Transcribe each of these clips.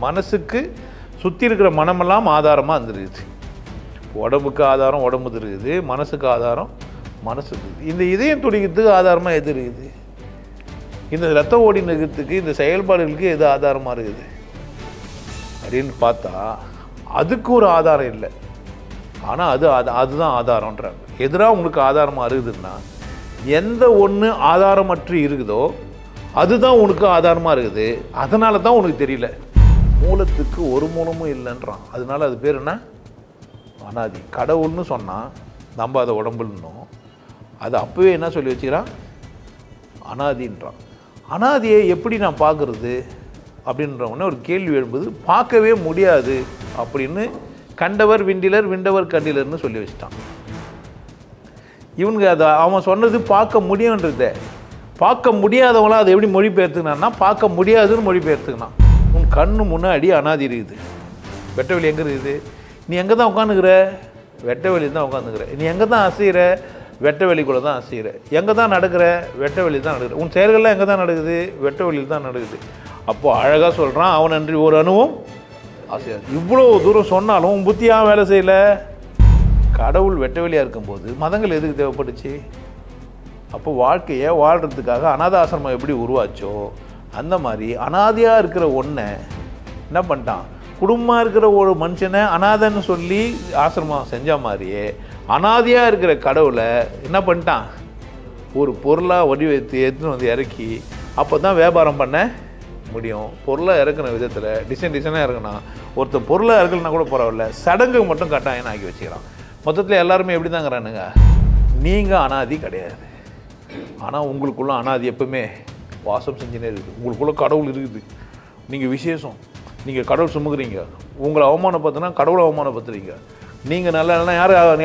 மனசுக்கு சுற்றி இருக்கிற மனமெல்லாம் ஆதாரமாக இருந்துருக்குது. உடம்புக்கு ஆதாரம் உடம்பு இருக்குது, மனசுக்கு ஆதாரம் மனசு இருக்குது. இந்த இதயம் துடிக்கிறதுக்கு ஆதாரமாக எது இருக்குது? இந்த ரத்த ஓடி நிற்கிறதுக்கு, இந்த செயல்பாடுகளுக்கு எது ஆதாரமாக இருக்குது அப்படின்னு பார்த்தா அதுக்கு ஒரு ஆதாரம் இல்லை. ஆனால் அதுதான் ஆதாரம்ன்றாங்க. எதிராக உங்களுக்கு ஆதாரமாக இருக்குதுன்னா எந்த ஒன்று ஆதாரமற்று இருக்குதோ அதுதான் உனக்கு ஆதாரமாக இருக்குது. அதனால தான் உனக்கு தெரியல. மூலத்துக்கு ஒரு மூலமும் இல்லைன்றான். அதனால அது பேர் என்ன? அனாதி. கடவுள்னு சொன்னால் நம்ம அதை உடம்புலன்னும், அது அப்போவே என்ன சொல்லி வச்சுக்கிறான்? அனாதின்றான். அனாதியை எப்படி நான் பார்க்குறது அப்படின்றவொடனே ஒரு கேள்வி எழும்புது. பார்க்கவே முடியாது அப்படின்னு கண்டவர் விண்டிலர் விண்டவர் கண்டிலர்னு சொல்லி வச்சுட்டான். இவனுக்கு அதை அவன் சொன்னது பார்க்க முடியுன்றத, பார்க்க முடியாதவங்களாம் அதை எப்படி மொழிபெயர்த்துக்கினான்னா பார்க்க முடியாதுன்னு மொழிபெயர்த்துக்கினான். உன் கண்ணு முன்னாடி அனாதி இருக்குது. வெட்ட வெளி எங்கே இருக்குது? நீ எங்கே தான் உட்காந்துக்கிற? வெட்ட வெளி தான் உட்காந்துக்கிற. நீ எங்கே தான் அசைகிற? வெட்ட வெளிக்குள்ளே தான் அசைகிற. எங்கே தான் நடக்கிற? வெட்ட வெளி தான் நடக்குது. உன் செயல்கள்லாம் எங்கே தான் நடக்குது? வெட்ட வெளியில் தான் நடக்குது. அப்போது அழகாக சொல்கிறான், அவன் நன்றி ஒரு அணுவும் அசையாது. இவ்வளோ தூரம் சொன்னாலும் உன் புத்தியாக வேலை செய்யலை. கடவுள் வெட்ட வெளியாக இருக்கும்போது மதங்கள் எதுக்கு தேவைப்பட்டுச்சு? அப்போ வாழ்க்கையை வாழ்கிறதுக்காக அநாத ஆசிரமம் எப்படி உருவாச்சோ அந்த மாதிரி அனாதையாக இருக்கிற ஒன்றை என்ன பண்ணிட்டான்? குடும்பமாக இருக்கிற ஒரு மனுஷனை அனாதைன்னு சொல்லி ஆசிரமம் செஞ்ச மாதிரியே அனாதையாக இருக்கிற கடவுளை என்ன பண்ணிட்டான்? ஒரு பொருளாக வடிவெடுத்து எடுத்துன்னு வந்து இறக்கி அப்போ தான் வியாபாரம் பண்ண முடியும். பொருளாக இறக்குன விதத்தில் டிசைனாக இறக்குனா ஒருத்தர் பொருளாக இறக்கலனா கூட பரவாயில்ல, சடங்கு மட்டும் கட்டாயம் ஆக்கி வச்சுக்கிறான். மொத்தத்தில் எல்லாருமே எப்படி தாங்கிறானுங்க? நீங்கள் அனாதி கிடையாது. ஆனால் உங்களுக்குள்ள அனாதி எப்பவுமே வாசம் செஞ்சுனே இருக்குது. உங்களுக்குள்ள கடவுள் இருக்குது. நீங்கள் விசேஷம். நீங்கள் கடவுள் சுமக்குறீங்க. உங்களை அவமானப்படுத்தினா கடவுளை அவமானப்படுத்துறீங்க. நீங்கள் நல்லா இல்லைனா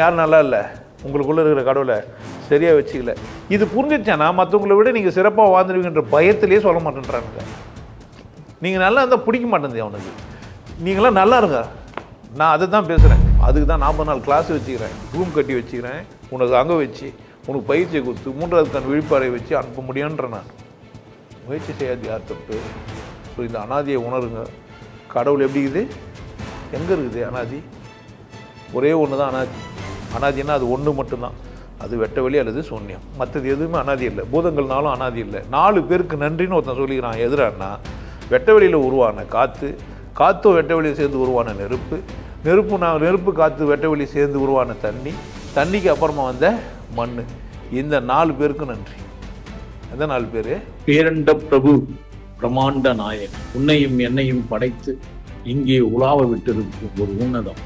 யார் நல்லா இல்லை? உங்களுக்குள்ளே இருக்கிற கடவுளை சரியாக வச்சுக்கல. இது புரிஞ்சிச்சானா மற்றவங்களை விட நீங்கள் சிறப்பாக வாழ்ந்துருவீங்கன்ற பயத்திலே சொல்ல மாட்டேன்றானுங்க. நீங்கள் நல்லா இருந்தால் பிடிக்க மாட்டேங்குது அவனுக்கு. நீங்களாம் நல்லா இருங்க, நான் அதை தான் பேசுகிறேன். அதுக்கு தான் 40 நாள் கிளாஸ் வச்சுக்கிறேன், ரூம் கட்டி வச்சுக்கிறேன், உனக்கு அங்கே வச்சு உனக்கு பயிற்சியை கொடுத்து 3வது கண் விழிப்பாறை வச்சு அனுப்ப முடியுன்ற. நான் முயற்சி செய்யாது யார் தப்பு? ஸோ இந்த அனாதியை உணருங்க. கடவுள் எப்படி இருக்குது? எங்கே இருக்குது அனாதி? ஒரே ஒன்று தான் அனாதி. அனாதின்னா அது ஒன்று மட்டும்தான். அது வெட்ட வெளி அல்லது சூன்யம். மற்றது எதுவுமே அனாதி இல்லை. பூதங்கள்னாலும் அனாதி இல்லை. 4 பேருக்கு நன்றின்னு ஒருத்தன் சொல்லிக்கிறான். எதிரானா வெட்ட வெளியில் உருவான காற்று, காற்றும் வெட்ட வெளியில் சேர்ந்து உருவான நெருப்பு, நெருப்பு காற்று வெட்ட வெளி சேர்ந்து உருவான தண்ணி, தண்ணிக்கு அப்புறமா வந்த மண். இந்த 4 பேருக்கு நன்றி. எந்த 4 பேர்? பேரண்ட பிரபு பிரமாண்ட நாயகன், உன்னையும் என்னையும் படைத்து இங்கே உலாவ விட்டிருக்கும் ஒரு உன்னதம்.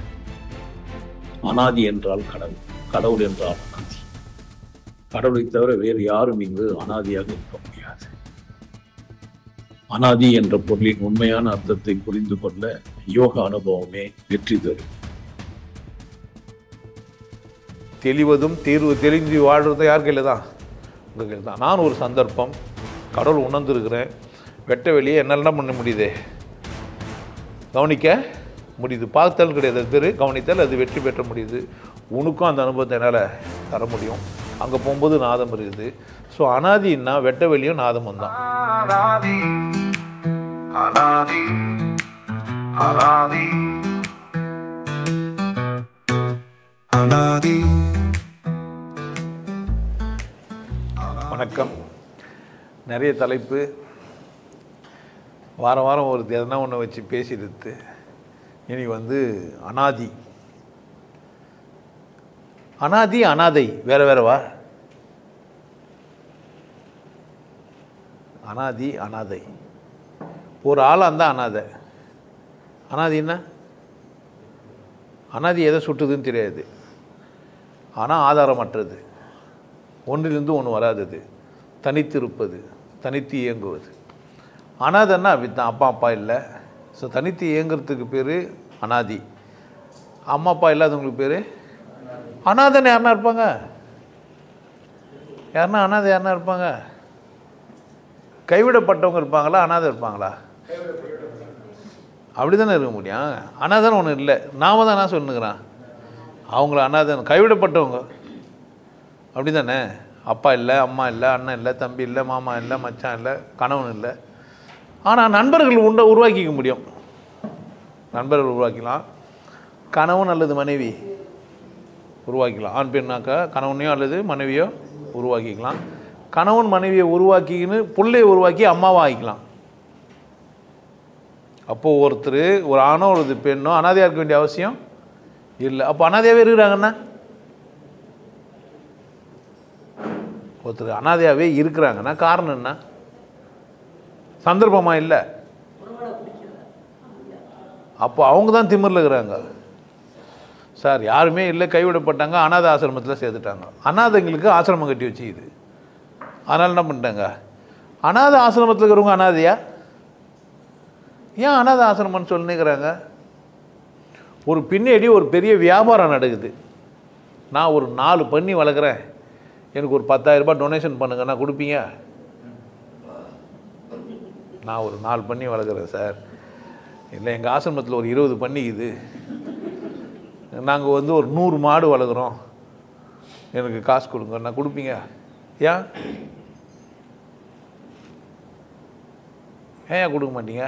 அனாதி என்றால் கடவுள், கடவுள் என்றால் அனாதி. கடவுளை தவிர வேறு யாரும் இங்கு அனாதியாக இருக்க முடியாது. அனாதி என்ற பொருளின் உண்மையான அர்த்தத்தை புரிந்து கொள்ள யோக அனுபவமே வெற்றி தரும். தெளிவதும் தெளிஞ்சு வாழ்றதும் யார் கையில் தான்? உங்கள் கையில் தான். நான் ஒரு சந்தர்ப்பம் கடவுள் உணர்ந்துருக்கிறேன். வெட்ட வெளியே என்னெல்லாம் பண்ண முடியுது? கவனிக்க முடியுது. பார்த்தல் கிடையாது, அது பேர் கவனித்தல். அது வெற்றி பெற்ற முடியுது. உனக்கும் அந்த அனுபவத்தை என்னால் தர முடியும். அங்கே போகும்போது நாதம் இருக்குது. ஸோ அனாதின்னா வெட்ட வெளியும் நாதமும் தான். வணக்கம். நிறைய தலைப்பு, வாரம் வாரம் ஒரு எதனா ஒன்று வச்சு பேசிடுது. இன்னைக்கு அனாதி அனாதி அனாதை வேற வேறவா? அனாதி அனாதை. ஒரு ஆளாக இருந்தால் அனாதை. அனாதின்னா அனாதி எதை சுட்டுதுன்னு தெரியாது, ஆனால் ஆதாரமற்றது, ஒன்றிலிருந்து ஒன்று வராதது, தனித்து இருப்பது, தனித்து இயங்குவது. அனாதைன்னா அப்படித்தான். அப்பா இல்லை. ஸோ தனித்து இயங்குறதுக்கு பேர் அனாதி. அம்மா அப்பா இல்லாதவங்களுக்கு பேர் அனாதைன்னு. யாருன்னா இருப்பாங்க? அனாதை யாருன்னா இருப்பாங்க? கைவிடப்பட்டவங்க இருப்பாங்களா? அனாதை இருப்பாங்களா? அப்படி தானே இருக்க முடியும். அனாதைன்னு ஒன்று இல்லை. நாம தான் என்ன சொல்லுங்கிறான்? அவங்கள அனாதைன்னு, கைவிடப்பட்டவங்க. அப்படி தானே? அப்பா இல்லை, அம்மா இல்லை, அண்ணன் இல்லை, தம்பி இல்லை, மாமா இல்லை, மச்சான் இல்லை, கணவன் இல்லை. ஆனால் நண்பர்கள் உருவாக்கிக்க முடியும். நண்பர்கள் உருவாக்கிக்கலாம், கணவன் அல்லது மனைவி உருவாக்கிக்கலாம். ஆண் பெண்ணாக்கா கணவனையோ அல்லது மனைவியோ உருவாக்கிக்கலாம். கணவன் மனைவியை உருவாக்கின்னு பிள்ளையை உருவாக்கி அம்மாவை ஆகிக்கலாம். அப்போது ஒருத்தர் ஒரு ஆணோ ஒரு பெண்ணோ அனாதையாக இருக்க வேண்டிய அவசியம் இல்லை. அப்போ அனாதையாகவே இருக்கிறாங்கன்னா, ஒருத்தர் அனாதையாகவே இருக்கிறாங்கன்னா காரணம் என்ன? சந்தர்ப்பமாக இல்லை. அப்போ அவங்க தான் திமிரில் இருக்கிறாங்க. சார் யாருமே இல்லை, கைவிடப்பட்டாங்க, அனாதை ஆசிரமத்தில் சேர்த்துட்டாங்க. அனாதைங்களுக்கு ஆசிரமம் கட்டி வச்சுக்குது. அதனால் என்ன பண்ணிட்டாங்க, அனாதை ஆசிரமத்தில் இருக்கிறவங்க அனாதையா? ஏன் அனாதை ஆசிரமம்னு சொல்லிக்கிறாங்க? ஒரு பின்னாடி ஒரு பெரிய வியாபாரம் நடக்குது. நான் ஒரு 4 பண்ணி வளர்க்குறேன், எனக்கு ஒரு 10,000 ரூபாய் டொனேஷன் பண்ணுங்க, நான் கொடுப்பீங்க? நான் ஒரு 4 பண்ணி வளர்க்குறேன் சார், இல்லை எங்கள் ஆசிரமத்தில் ஒரு 20 பண்ணிக்குது, நாங்கள் வந்து ஒரு 100 மாடு வளர்க்குறோம், எனக்கு காசு கொடுங்க, நான் கொடுப்பீங்க? ஏன் கொடுக்க மாட்டீங்க?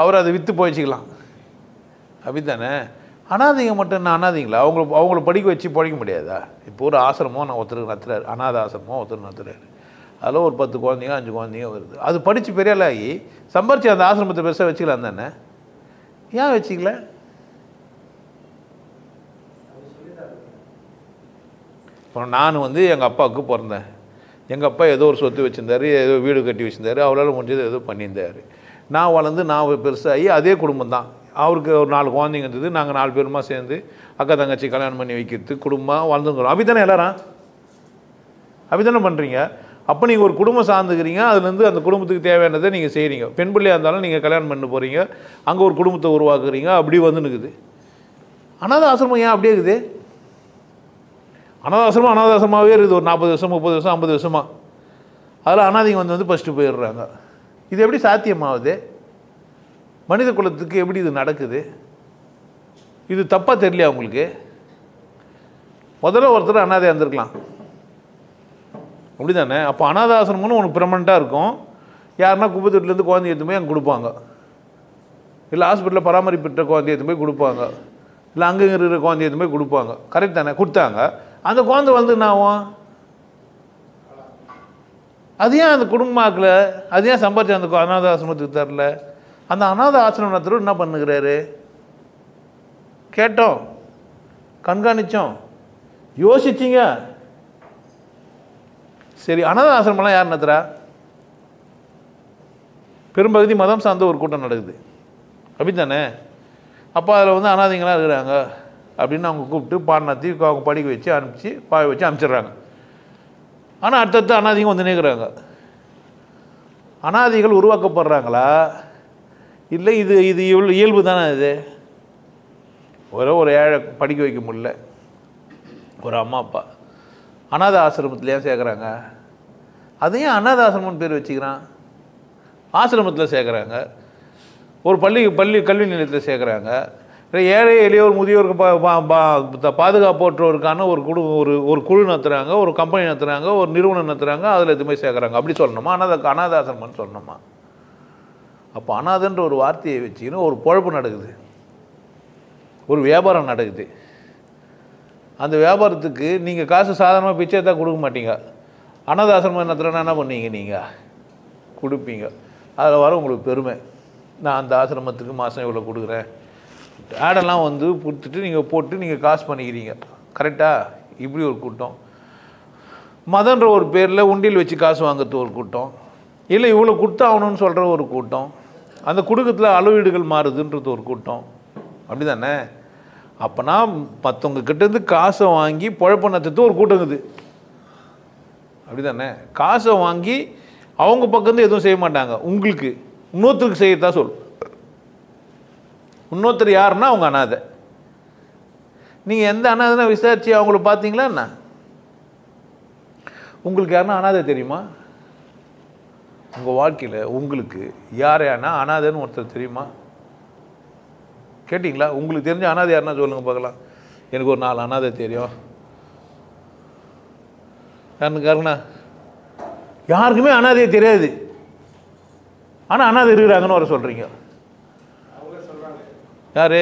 அவர் அதை விற்று போயிச்சிக்கலாம், அப்படித்தானே? அனாதைங்க மட்டும் என்ன அனாதைங்களா? அவங்கள படிக்க வச்சு பிழைக்க முடியாதா? இப்போ ஒரு ஆசிரமம் நான் ஒருத்தருக்கு நடத்துறாரு, அனாதை ஆசிரமம் ஒருத்தர் நடத்துறாரு, அதில் ஒரு 10 குழந்தைங்க 5 குழந்தைங்க வருது. அது படித்து பெரிய ஆளாகி சம்பாரித்து அந்த ஆசிரமத்தை பெருசாக வச்சுக்கலாம் தானே? ஏன் வச்சுக்கல? இப்போ நான் வந்து எங்கள் அப்பாவுக்கு பிறந்தேன். எங்கள் அப்பா ஏதோ ஒரு சொத்து வச்சுருந்தார், ஏதோ வீடு கட்டி வச்சுருந்தார், அவரால் முடிஞ்சது ஏதோ பண்ணியிருந்தார். நான் வளர்ந்து நான் பெருசாகி அதே குடும்பம் தான். அவருக்கு ஒரு 4 குழந்தைங்க இருந்தது, நாங்கள் 4 பேருமா சேர்ந்து அக்கா தங்கச்சி கல்யாணம் பண்ணி வைக்கிறது, குடும்பம் வளர்ந்துக்கிறோம். அப்படி தானே எல்லாரும் அப்படி தானே பண்ணுறீங்க? அப்போ நீங்கள் ஒரு குடும்பம் சார்ந்துக்கிறீங்க, அதுலேருந்து அந்த குடும்பத்துக்கு தேவையானதை நீங்கள் செய்கிறீங்க. பெண் பிள்ளையாக இருந்தாலும் நீங்கள் கல்யாணம் பண்ண போகிறீங்க, அங்கே ஒரு குடும்பத்தை உருவாக்குறீங்க, அப்படி வந்து நிற்குது. அனாதை ஆசிரமம் ஏன் அப்படியே இருக்குது? அனாதை ஆசிரமாகவே இருக்குது, ஒரு 40 வருஷம் 30 வருஷம் 50 வருஷமாக. அதில் அனாதைங்க வந்து ஃபஸ்ட்டு போயிடுறாங்க. இது எப்படி சாத்தியமாகுது? மனித குலத்துக்கு எப்படி இது நடக்குது? இது தப்பாக தெரியலையா உங்களுக்கு? முதல்ல ஒருத்தர் அனாதையாக இருந்திருக்கலாம், அப்படி தானே? அப்போ அனாதை ஆசிரமம்னு உனக்கு பெர்மனண்ட்டாக இருக்கும். யாருன்னா குப்பத்தொட்டிலேருந்து குழந்தை எடுத்து போய் அங்கே கொடுப்பாங்க, இல்லை ஹாஸ்பிட்டலில் பராமரிப்பிட்ட குழந்தை எடுத்து போய் கொடுப்பாங்க, இல்லை அங்கே இருக்கிற குழந்தை எடுத்து போய் கொடுப்பாங்க. கரெக்ட் தானே? கொடுத்தாங்க. அந்த குழந்தை வந்து என்ன ஆகும்? அது ஏன் அந்த குடும்பமாக்கல? அது ஏன் சம்பாதிச்சு அந்த அனாதை ஆசிரமத்துக்கு தரல? அந்த அனாதை ஆசிரமம் நடத்துகிற என்ன பண்ணுகிறாரு? கேட்டோம், கண்காணித்தோம், யோசிச்சிங்க. சரி, அனாதை ஆசிரமெல்லாம் யார் நடத்துகிறா? பெரும்பகுதி மதம் சார்ந்த ஒரு கூட்டம் நடக்குது, அப்படி தானே? அப்போ அதில் வந்து அனாதைங்களாம் இருக்கிறாங்க அப்படின்னு அவங்க கூப்பிட்டு பாடநத்தி அவங்க படிக்க வச்சு அனுப்பிச்சு பாய வச்சு அனுப்பிச்சிடுறாங்க. ஆனால் அடுத்தடுத்து அனாதைங்க வந்து நிற்கிறாங்க. அனாதைகள் உருவாக்கப்படுறாங்களா? இல்லை இது இது இயல்பு தானே? இது ஒரு ஏழை படிக்க வைக்க முடியல, ஒரு அம்மா அப்பா அனாதை ஆசிரமத்தில் ஏன் சேர்க்குறாங்க? அதையும் அனாதை ஆசிரமம்னு பேர் வச்சுக்கிறான். ஆசிரமத்தில் சேர்க்குறாங்க, ஒரு கல்வி நிலையத்தில் சேர்க்குறாங்க, ஏழை எளியோர் முதியோருக்கு பாதுகாப்பற்றோருக்கான ஒரு குழு நடத்துகிறாங்க, ஒரு கம்பெனி நடத்துகிறாங்க, ஒரு நிறுவனம் நடத்துகிறாங்க, அதில் எதுவுமே சேர்க்குறாங்க. அப்படி சொல்லணுமா? அனாதை ஆசிரமம்னு சொல்லணுமா? அப்போ அனாதைன்ற ஒரு வார்த்தையை வச்சுக்கின்னு ஒரு பொழப்பு நடக்குது, ஒரு வியாபாரம் நடக்குது. அந்த வியாபாரத்துக்கு நீங்கள் காசு சாதாரணமாக பிச்சை தான் கொடுக்க மாட்டீங்க. அனாதை ஆசிரமம் நடத்துகிறேன்னா என்ன பண்ணுவீங்க? நீங்கள் கொடுப்பீங்க. அதில் வர உங்களுக்கு பெருமை, நான் அந்த ஆசிரமத்துக்கு மாதம் இவ்வளோ கொடுக்குறேன், ஆடெல்லாம் வந்து கொடுத்துட்டு நீங்கள் போட்டு நீங்கள் காசு பண்ணிக்கிறீங்க. கரெக்டாக? இப்படி ஒரு கூட்டம். மதன்ற ஒரு பேரில் உண்டியல் வச்சு காசு வாங்குறது ஒரு கூட்டம், இல்லை இவ்வளோ கொடுத்தாகணும்னு சொல்கிற ஒரு கூட்டம், அந்த குடும்பத்தில் அளவீடுகள் மாறுதுன்றது ஒரு கூட்டம், அப்படி தானே? அப்போனா மற்றவங்க கிட்டேருந்து காசை வாங்கி பொழப்ப நடத்துறது ஒரு கூட்டம் இருக்குது, அப்படி தானே? காசை வாங்கி அவங்க பக்கம் எதுவும் செய்ய மாட்டாங்க, உங்களுக்கு இன்னொருத்தருக்கு செய்யறதா சொல். இன்னொருத்தர் யாருன்னா அவங்க அனாதை. நீங்கள் எந்த அனாதைனா விசாரிச்சு அவங்கள பார்த்தீங்களா என்ன? உங்களுக்கு யாருன்னா அனாதை தெரியுமா? உங்கள் வாழ்க்கையில் உங்களுக்கு யார் யாருன்னா அனாதைன்னு ஒருத்தர் தெரியுமா? கேட்டிங்களா? உங்களுக்கு தெரிஞ்ச அனாதை யாருன்னா சொல்லுங்க பார்க்கலாம். எனக்கு ஒரு 4 அனாதை தெரியும். யாருன்னா யாருக்குமே அனாதையை தெரியாது. ஆனால் அனாதை இருக்கிறாங்கன்னு வர சொல்கிறீங்க. யார்?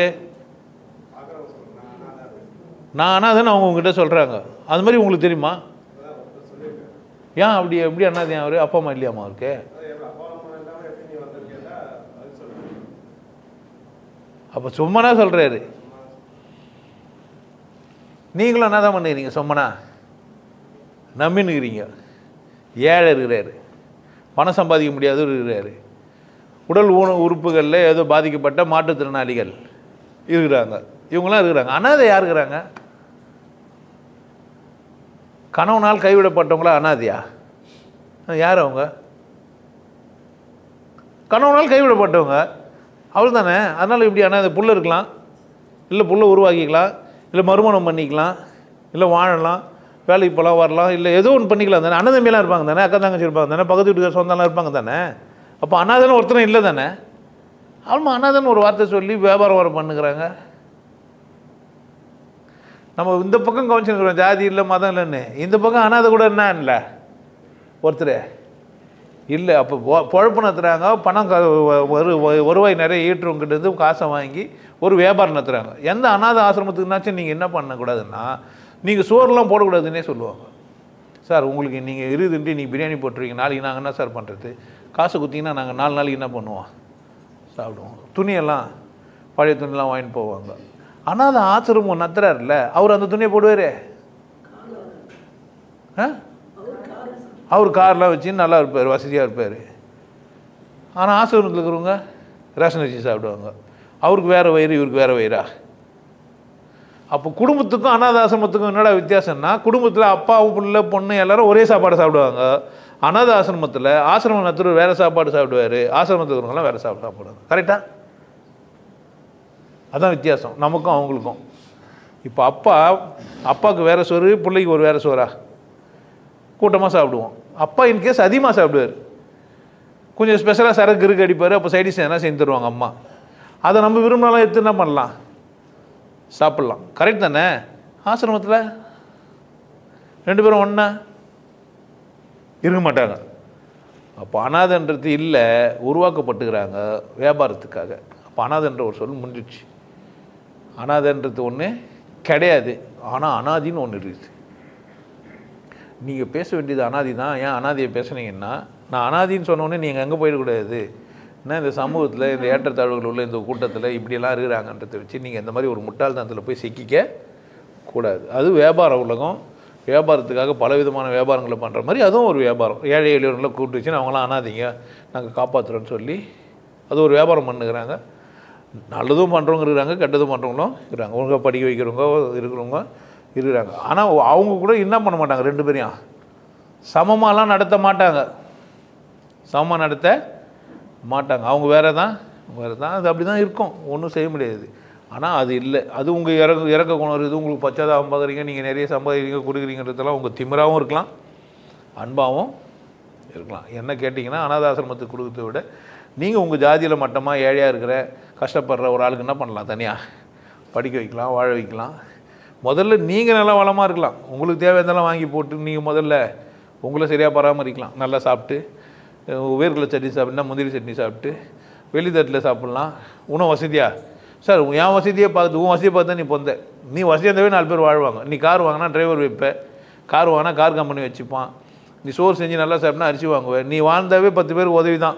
நான் அனாதைன்னு அவங்க உங்ககிட்ட சொல்கிறாங்க. அது மாதிரி உங்களுக்கு தெரியுமா? ஏன் அப்படி எப்படி அனாதையா அவர்? அப்பா அம்மா இல்லையாம்மா அவருக்கு? அப்போ சும்மனா சொல்கிறாரு. நீங்களும் என்ன தான் பண்ணுறீங்க? சும்மனா நம்பின்னுக்கிறீங்க. ஏழை இருக்கிறாரு, பணம் சம்பாதிக்க முடியாது இருக்கிறாரு, உடல் உறுப்புகளில் ஏதோ பாதிக்கப்பட்ட மாற்றுத்திறனாளிகள் இருக்கிறாங்க, இவங்களாம் இருக்கிறாங்க. அனாதை யார் இருக்கிறாங்க? கணவனால் கைவிடப்பட்டவங்களா அனாதையா? யார் அவங்க? கணவனால் கைவிடப்பட்டவங்க, அவள் தானே. அதனால் இப்படி அனாதை. புள்ள இருக்கலாம், இல்லை புள்ள உருவாக்கிக்கலாம், இல்லை மறுமணம் பண்ணிக்கலாம், இல்லை வாழலாம், வேலைக்கு போகலாம், வரலாம், இல்லை ஏதோ ஒன்று பண்ணிக்கலாம் தானே. அண்ணன் தம்பியெல்லாம் இருப்பாங்க தானே, அக்கா தங்கச்சி இருப்பாங்க தானே, பக்கத்து வீட்டுக்கார சொந்தம்லாம் இருப்பாங்க தானே. அப்போ அனாதைன்னு ஒருத்தரும் இல்லை தானே. ஆமாம், அனாதைன்னு ஒரு வார்த்தை சொல்லி வியாபாரம் வர பண்ணுகிறாங்க. நம்ம இந்த பக்கம் கவனிச்சுருக்கிறோம், ஜாதி இல்லை மதம் இல்லைன்னு. இந்த பக்கம் அனாதை கூட என்ன இல்லை ஒருத்தர் இல்லை. அப்போ பொழப்பு நடத்துகிறாங்க, பணம் வருவாய் நிறைய ஈட்டுறவங்கிட்டது காசை வாங்கி ஒரு வியாபாரம் நடத்துகிறாங்க. எந்த அனாதை ஆசிரமத்துக்குனாச்சும் நீங்கள் என்ன பண்ணக்கூடாதுன்னா, நீங்கள் சோறுலாம் போடக்கூடாதுன்னே சொல்லுவாங்க. சார் உங்களுக்கு நீங்கள் இருதுன்ட்டு நீங்கள் பிரியாணி போட்டுருவீங்க, நாளைக்கு நாங்கள் என்ன சார் பண்ணுறது? காசு கொடுத்தீங்கன்னா நாங்கள் 4 நாளைக்கு என்ன பண்ணுவோம்? சாப்பிடுவோம். துணியெல்லாம் பழைய துணியெல்லாம் வாங்கிட்டு போவாங்க. அனாதை ஆசிரமம் நடத்துறாருல்ல, அவர் அந்த துணியை போடுவார். அவர் கார்லாம் வச்சு நல்லா இருப்பார், வசதியாக இருப்பார். ஆனால் ஆசிரமத்தில் இருக்கிறவங்க ரேஷன் அரிசி சாப்பிடுவாங்க. அவருக்கு வேறு வயிறு, இவருக்கு வேறு வயிறா? அப்போ குடும்பத்துக்கும் அனாதை ஆசிரமத்துக்கும் என்னடா வித்தியாசம்னா, குடும்பத்தில் அப்பாவும் பிள்ளை பொண்ணு எல்லோரும் ஒரே சாப்பாடு சாப்பிடுவாங்க. அனாதை ஆசிரமத்தில் ஆசிரமம் நடத்துகிற வேறு சாப்பாடு சாப்பிடுவார், ஆசிரமத்தில் இருக்கிறவங்களாம் வேறு சாப்பிடுவாங்க. கரெக்டாக? அதான் வித்தியாசம் நமக்கும் அவங்களுக்கும். இப்போ அப்பாவுக்கு வேறு சோறு, பிள்ளைக்கு ஒரு வேறு சோறா? கூட்டமாக சாப்பிடுவோம். அப்பா இன்கேஸ் அதிகமாக சாப்பிடுவார், கொஞ்சம் ஸ்பெஷலாக சரக்கு இருக்கு அடிப்பார், அப்போ சைடிஷ் எதனா செஞ்சு தருவாங்க அம்மா. அதை நம்ம விரும்பினாலும் எடுத்து என்ன பண்ணலாம்? சாப்பிட்லாம். கரெக்ட் தானே? ஆசிரமத்தில் 2 பேரும் ஒன்றா இருக்க மாட்டாங்க. அப்போ அனாதைன்றது இல்லை, உருவாக்கப்பட்டுக்கிறாங்க வியாபாரத்துக்காக. அப்போ அனாதைன்ற ஒரு சொல் முடிஞ்சிச்சு. அனாதைன்றது ஒன்று கிடையாது. ஆனால் அனாதின்னு ஒன்று இருக்குது. நீங்கள் பேச வேண்டியது அனாதி தான். ஏன் அனாதியை பேசுனீங்கன்னா, நான் அனாதின்னு சொன்னோடனே நீங்கள் எங்கே போயிடக்கூடாது. ஏன்னா இந்த சமூகத்தில், இந்த ஏற்றத்தாழ்வுகள் உள்ள இந்த கூட்டத்தில் இப்படியெல்லாம் இருக்கிறாங்கன்றதை வச்சு நீங்கள் இந்த மாதிரி ஒரு முட்டாள்தனத்தில் போய் சிக்கிக்க கூடாது. அது வியாபார உலகம். வியாபாரத்துக்காக பலவிதமான வியாபாரங்களை பண்ணுற மாதிரி அதுவும் ஒரு வியாபாரம். ஏழை எளியவர்களை கூப்பிட்டு வச்சுன்னு அவங்களாம் அனாதிங்க, நாங்கள் காப்பாற்றுறோன்னு சொல்லி அது ஒரு வியாபாரம் பண்ணுகிறாங்க. நல்லதும் பண்ணுறவங்க இருக்கிறாங்க, கெட்டதும் பண்ணுறவங்களும் இருக்கிறாங்க. ஒழுங்காக படிக்க வைக்கிறவங்க இருக்கிறவங்க இருக்கிறாங்க. ஆனால் அவங்க கூட என்ன பண்ண மாட்டாங்க, 2 பேரையும் சமமாலாம் நடத்த மாட்டாங்க. சமமாக நடத்த மாட்டாங்க. அவங்க வேறு தான். அது அப்படி தான் இருக்கும், ஒன்றும் செய்ய முடியாது. ஆனால் அது இல்லை. அது உங்கள் இறக்க குணம் இருக்குது. உங்களுக்கு பச்சாதாபம் பார்க்குறீங்க, நீங்கள் நிறைய சம்பாதிக்கிறீங்க கொடுக்குறீங்கன்றதெல்லாம் உங்கள் திமிராகவும் இருக்கலாம், அன்பாகவும் இருக்கலாம். என்ன கேட்டிங்கன்னா, அனாதாசிரமத்துக்கு கொடுக்கறத விட நீங்கள் உங்கள் ஜாதியில் மட்டமாக ஏழையாக இருக்கிற கஷ்டப்படுற ஒரு ஆளுக்கு என்ன பண்ணலாம்? தனியாக படிக்க வைக்கலாம், வாழ வைக்கலாம். முதல்ல நீங்கள் நல்லா வளமாக இருக்கலாம். உங்களுக்கு தேவையானதெல்லாம் வாங்கி போட்டு நீங்கள் முதல்ல உங்களை சரியாக பராமரிக்கலாம். நல்லா சாப்பிட்டு, வேர்க்கடலை சட்னி சாப்பிட்னா முந்திரி சட்னி சாப்பிட்டு, வெளித்தட்டில் சாப்பிட்லாம். உணவு வசதியாக சார், என் வசதியை பார்த்து உன் வசதியை பார்த்து தான் நீ பொந்த. நீ வசதியாக இருந்தாவே 4 பேர் வாழ்வாங்க. நீ கார் வாங்கினா டிரைவர் வைப்ப, கார் வாங்கினா கார் கம்பெனி வச்சுப்பான். நீ சோறு செஞ்சு நல்லா சாப்பிட்னா அரிசி வாங்குவேன். நீ வாழ்ந்தாவே 10 பேருக்கு உதவி தான்.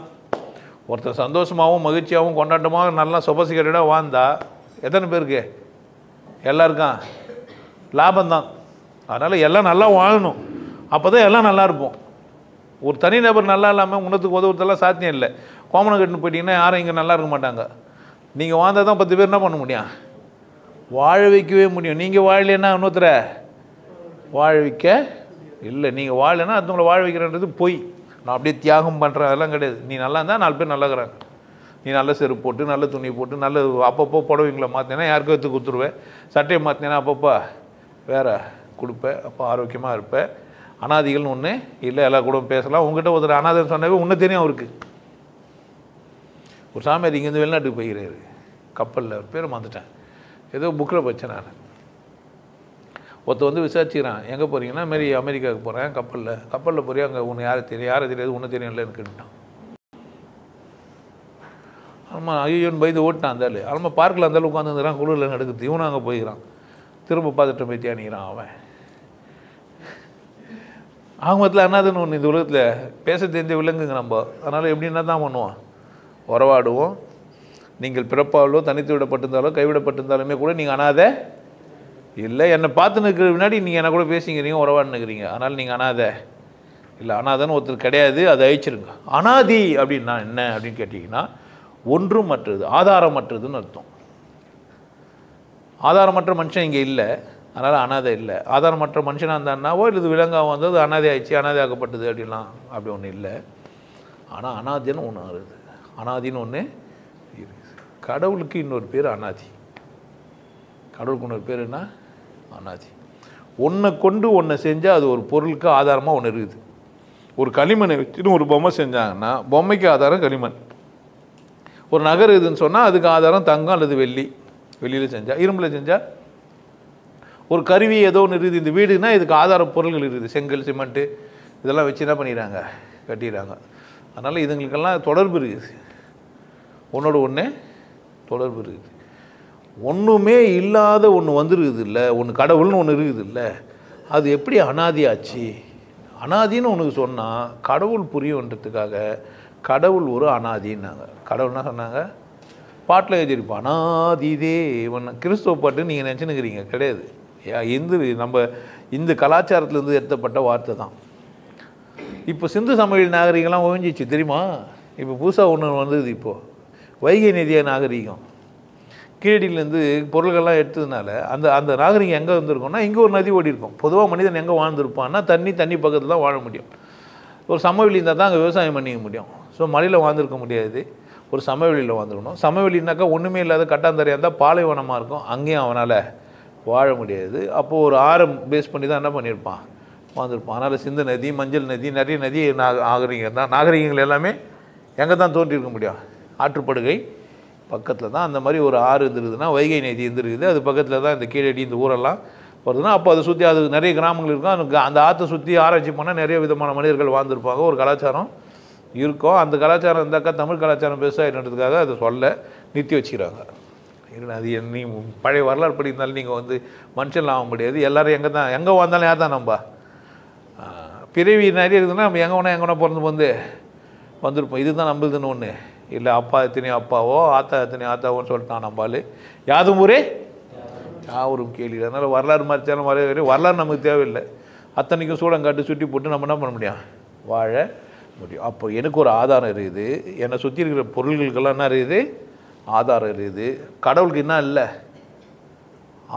ஒருத்தர் சந்தோஷமாகவும் மகிழ்ச்சியாகவும் கொண்டாட்டமாகவும் நல்லா சொபசிகரடாக வாழ்ந்தா எத்தனை பேருக்கு? எல்லாருக்கும் லாபம்தான். அதனால் எல்லாம் நல்லா வாழணும், அப்போ தான் எல்லாம் நல்லா இருப்போம். ஒரு தனிநபர் நல்லா இல்லாமல் உணத்துக்கு உதவுறதெல்லாம் சாத்தியம் இல்லை. கோமனை கட்டுன்னு போயிட்டீங்கன்னா யாரும் இங்கே நல்லா இருக்க மாட்டாங்க. நீங்கள் வாழ்ந்தால் தான் 10 பேர் என்ன பண்ண முடியும்? வாழ வைக்கவே முடியும். நீங்கள் வாழலைன்னா இன்னொருத்தரை வாழ வைக்க இல்லை. நீங்கள் வாழலைன்னா அடுத்தவங்களை வாழ வைக்கிறன்றது பொய். நான் அப்படியே தியாகம் பண்ணுறேன், அதெல்லாம் கிடையாது. நீ நல்லா இருந்தால் 4 பேர் நல்லா இருக்கிறாங்க. நீ நல்ல செருப்பு போட்டு, நல்ல துணி போட்டு, நல்ல அப்பப்போ புடவைங்களை மாற்றினா யாருக்கும் எடுத்து கொடுத்துருவேன். சட்டையை மாற்றினா அப்பப்போ வேறு கொடுப்பேன். அப்போ ஆரோக்கியமாக இருப்பேன். அனாதிகள்னு ஒன்று இல்லை, எல்லா கூட பேசலாம். உங்கள்கிட்ட ஒருத்தர் அனாதைன்னு சொன்னாவே ஒன்று தெரியும் அவருக்கு. ஒரு சாமியார் இங்கேருந்து வெளிநாட்டுக்கு போய்கிறாரு கப்பலில், ஒரு பேர் மறந்துட்டேன், ஏதோ புக்கில் வச்சேன் நான். ஒருத்தர் வந்து விசாரிச்சுக்கிறான், எங்கே போகிறீங்கன்னா மாரி அமெரிக்காவுக்கு போகிறேன் கப்பலில் போறியா, அங்கே உன்னை யாரை தெரியாது, ஒன்றும் தெரியும்ல எனக்குட்டான். ஆமாம் ஐயோன்னு பயந்து ஓட்டான் இருந்தாலும் ஆமாம் பார்க்கில் இருந்தாலும் உட்காந்துருந்தான் குளிரில் நடக்குது இவனும் அங்கே போய்க்கிறான் திரும்ப பார்த்துட்டு போய் தேனிக்கிறான் அவன் ஆகமத்தில் அண்ணாதுன்னு ஒன்று இந்த உலகத்தில் பேச தெரிஞ்ச விலங்குங்க நம்ம அதனால் எப்படின்னா தான் பண்ணுவோம் உறவாடுவோம் நீங்கள் பிறப்பாலோ தனித்து விடப்பட்டிருந்தாலோ கைவிடப்பட்டிருந்தாலுமே கூட நீங்கள் அனாதை இல்லை என்னை பார்த்து நிற்கிற முன்னாடி நீங்கள் என்ன கூட பேசிக்கிறீங்க உறவாடு நிற்கிறீங்க அதனால் நீங்கள் அனாதை இல்லை அனாதைன்னு ஒருத்தர் கிடையாது அதை அழிச்சிருங்க அனாதி அப்படின்னா என்ன அப்படின்னு கேட்டிங்கன்னா ஒன்றும் மற்றது ஆதாரமற்றதுன்னு அர்த்தம் ஆதாரமற்ற மனுஷன் இங்கே இல்லை அதனால் அனாதை இல்லை ஆதாரமற்ற மனுஷனாக இருந்தான்னாவோ இல்லை இது விலங்காக வந்தது அனாதை ஆயிடுச்சு அனாதை ஆக்கப்பட்டது அப்படிலாம் அப்படி ஒன்றும் இல்லை ஆனால் அனாதின்னு ஒன்று வருது அனாதின்னு ஒன்று இருக்குது கடவுளுக்கு இன்னொரு பேர் அனாதி கடவுளுக்கு இன்னொரு பேர் என்ன அனாதி ஒன்றை கொண்டு ஒன்றை செஞ்சால் அது ஒரு பொருளுக்கு ஆதாரமாக ஒன்று இருக்குது ஒரு களிமண்ணை வச்சுன்னு ஒரு பொம்மை செஞ்சாங்கன்னா பொம்மைக்கு ஆதாரம் களிமண் ஒரு நகர் இதுன்னு சொன்னால் அதுக்கு ஆதாரம் தங்கம் அல்லது வெள்ளி வெளியில் செஞ்சால் இரும்பில் செஞ்சால் ஒரு கருவி ஏதோ ஒன்று இருக்குது இந்த வீடுனா இதுக்கு ஆதார பொருள்கள் இருக்குது செங்கல் சிமெண்ட்டு இதெல்லாம் வச்சு என்ன பண்ணிடுறாங்க கட்டிடுறாங்க அதனால் இதுங்களுக்கெல்லாம் தொடர்பு இருக்குது ஒன்றோட ஒன்று தொடர்பு இருக்குது ஒன்றுமே இல்லாத ஒன்று வந்துருக்குது இல்லை ஒன்று கடவுள்னு ஒன்று இருக்குது இல்லை அது எப்படி அனாதியாச்சு அனாதின்னு ஒன்று சொன்னால் கடவுள் புரியுன்றதுக்காக கடவுள் ஒரு அனாதின்னாங்க கடவுள்னா சொன்னாங்க பாட்டில் எழுதியிருப்போம் அனாதி தேவன் கிறிஸ்துவ பாட்டு நீங்கள் நினச்சினுக்கிறீங்க கிடையாது நம்ம இந்த கலாச்சாரத்துலேருந்து எடுத்தப்பட்ட வார்த்தை தான் இப்போ சிந்து சமவெளி நாகரிகம்லாம் ஒழிஞ்சிச்சு தெரியுமா இப்போ புதுசாக ஒன்று வந்தது இப்போது வைகை நதிய நாகரிகம் கீழடியிலேருந்து பொருள்கள்லாம் எடுத்ததுனால அந்த அந்த நாகரிகம் எங்கே வந்திருக்கோம்னா இங்கே ஒரு நதி ஓடி இருக்கும் பொதுவாக மனிதன் எங்கே வாழ்ந்துருப்பான்னா தண்ணி பக்கத்தில் தான் வாழ முடியும் ஒரு சமவெளி இருந்தால் தான் அங்கே விவசாயம் பண்ணிக்க முடியும் ஸோ மலையில் வாழ்ந்துருக்க முடியாது ஒரு சமவெளியில் வாழ்ந்துருக்கணும் சமவெளினாக்கா ஒன்றுமே இல்லாத கட்டாந்தரையாக இருந்தால் பாலைவனமாக இருக்கும் அங்கேயும் அவனால் வாழ முடியாது அப்போது ஒரு ஆரம் பேஸ் பண்ணி தான் என்ன பண்ணியிருப்பான் வாழ்ந்துருப்பான் அதனால் சிந்து நதி மஞ்சள் நதி நிறைய நதி நாகரிகம் தான் நாகரிகங்கள் எல்லாமே எங்கே தான் தோன்றியிருக்க முடியும் ஆற்றுப்படுகை பக்கத்தில் தான் அந்த மாதிரி ஒரு ஆறு இருந்துருக்குதுன்னா வைகை நதி இருந்துருக்குது அது பக்கத்தில் தான் இந்த கீழடி இந்த ஊரெல்லாம் வருதுன்னா அப்போ அதை சுற்றி அது நிறைய கிராமங்கள் இருக்கும் அந்த ஆற்றை சுற்றி ஆராய்ச்சி பண்ணால் நிறைய விதமான மனிதர்கள் வாழ்ந்துருப்பாங்க ஒரு கலாச்சாரம் இருக்கும் அந்த கலாச்சாரம் இருந்தாக்கா தமிழ் கலாச்சாரம் பெருசாகின்றதுக்காக அதை சொல்ல நிறுத்தி வச்சுக்கிறாங்க இல்லை அது நீ பழைய வரலாறு படிக்கிறதாலும் நீங்கள் வந்து மனுஷன்லாம் ஆக முடியாது எல்லோரும் எங்கே வாழ்ந்தாலும் யார் தான் நம்ம பிறவி நிறைய இருக்குதுன்னா நம்ம எங்கே வேணா பிறந்து வந்திருப்போம் இதுதான் நம்மளுதுன்னு ஒன்று இல்லை அப்பா எத்தனையோ அப்பாவோ ஆத்தா எத்தனையோ ஆத்தாவோன்னு சொல்லிட்டான் நம்பால் யாதும் ஊரே யாவரும் கேள்வி அதனால் வரலாறு மறைச்சாலும் வரலாறு நமக்கு தேவையில்லை அத்தனைக்கும் சூடங்காட்டு சுட்டி போட்டு நம்ம என்ன பண்ண முடியும் வாழ முடியும் அப்போ எனக்கு ஒரு ஆதாரம் இருக்குது என்னை சுற்றி இருக்கிற பொருள்களுக்கெல்லாம் என்ன இருக்குது ஆதாரம் இருக்குது கடவுளுக்கு என்ன இல்லை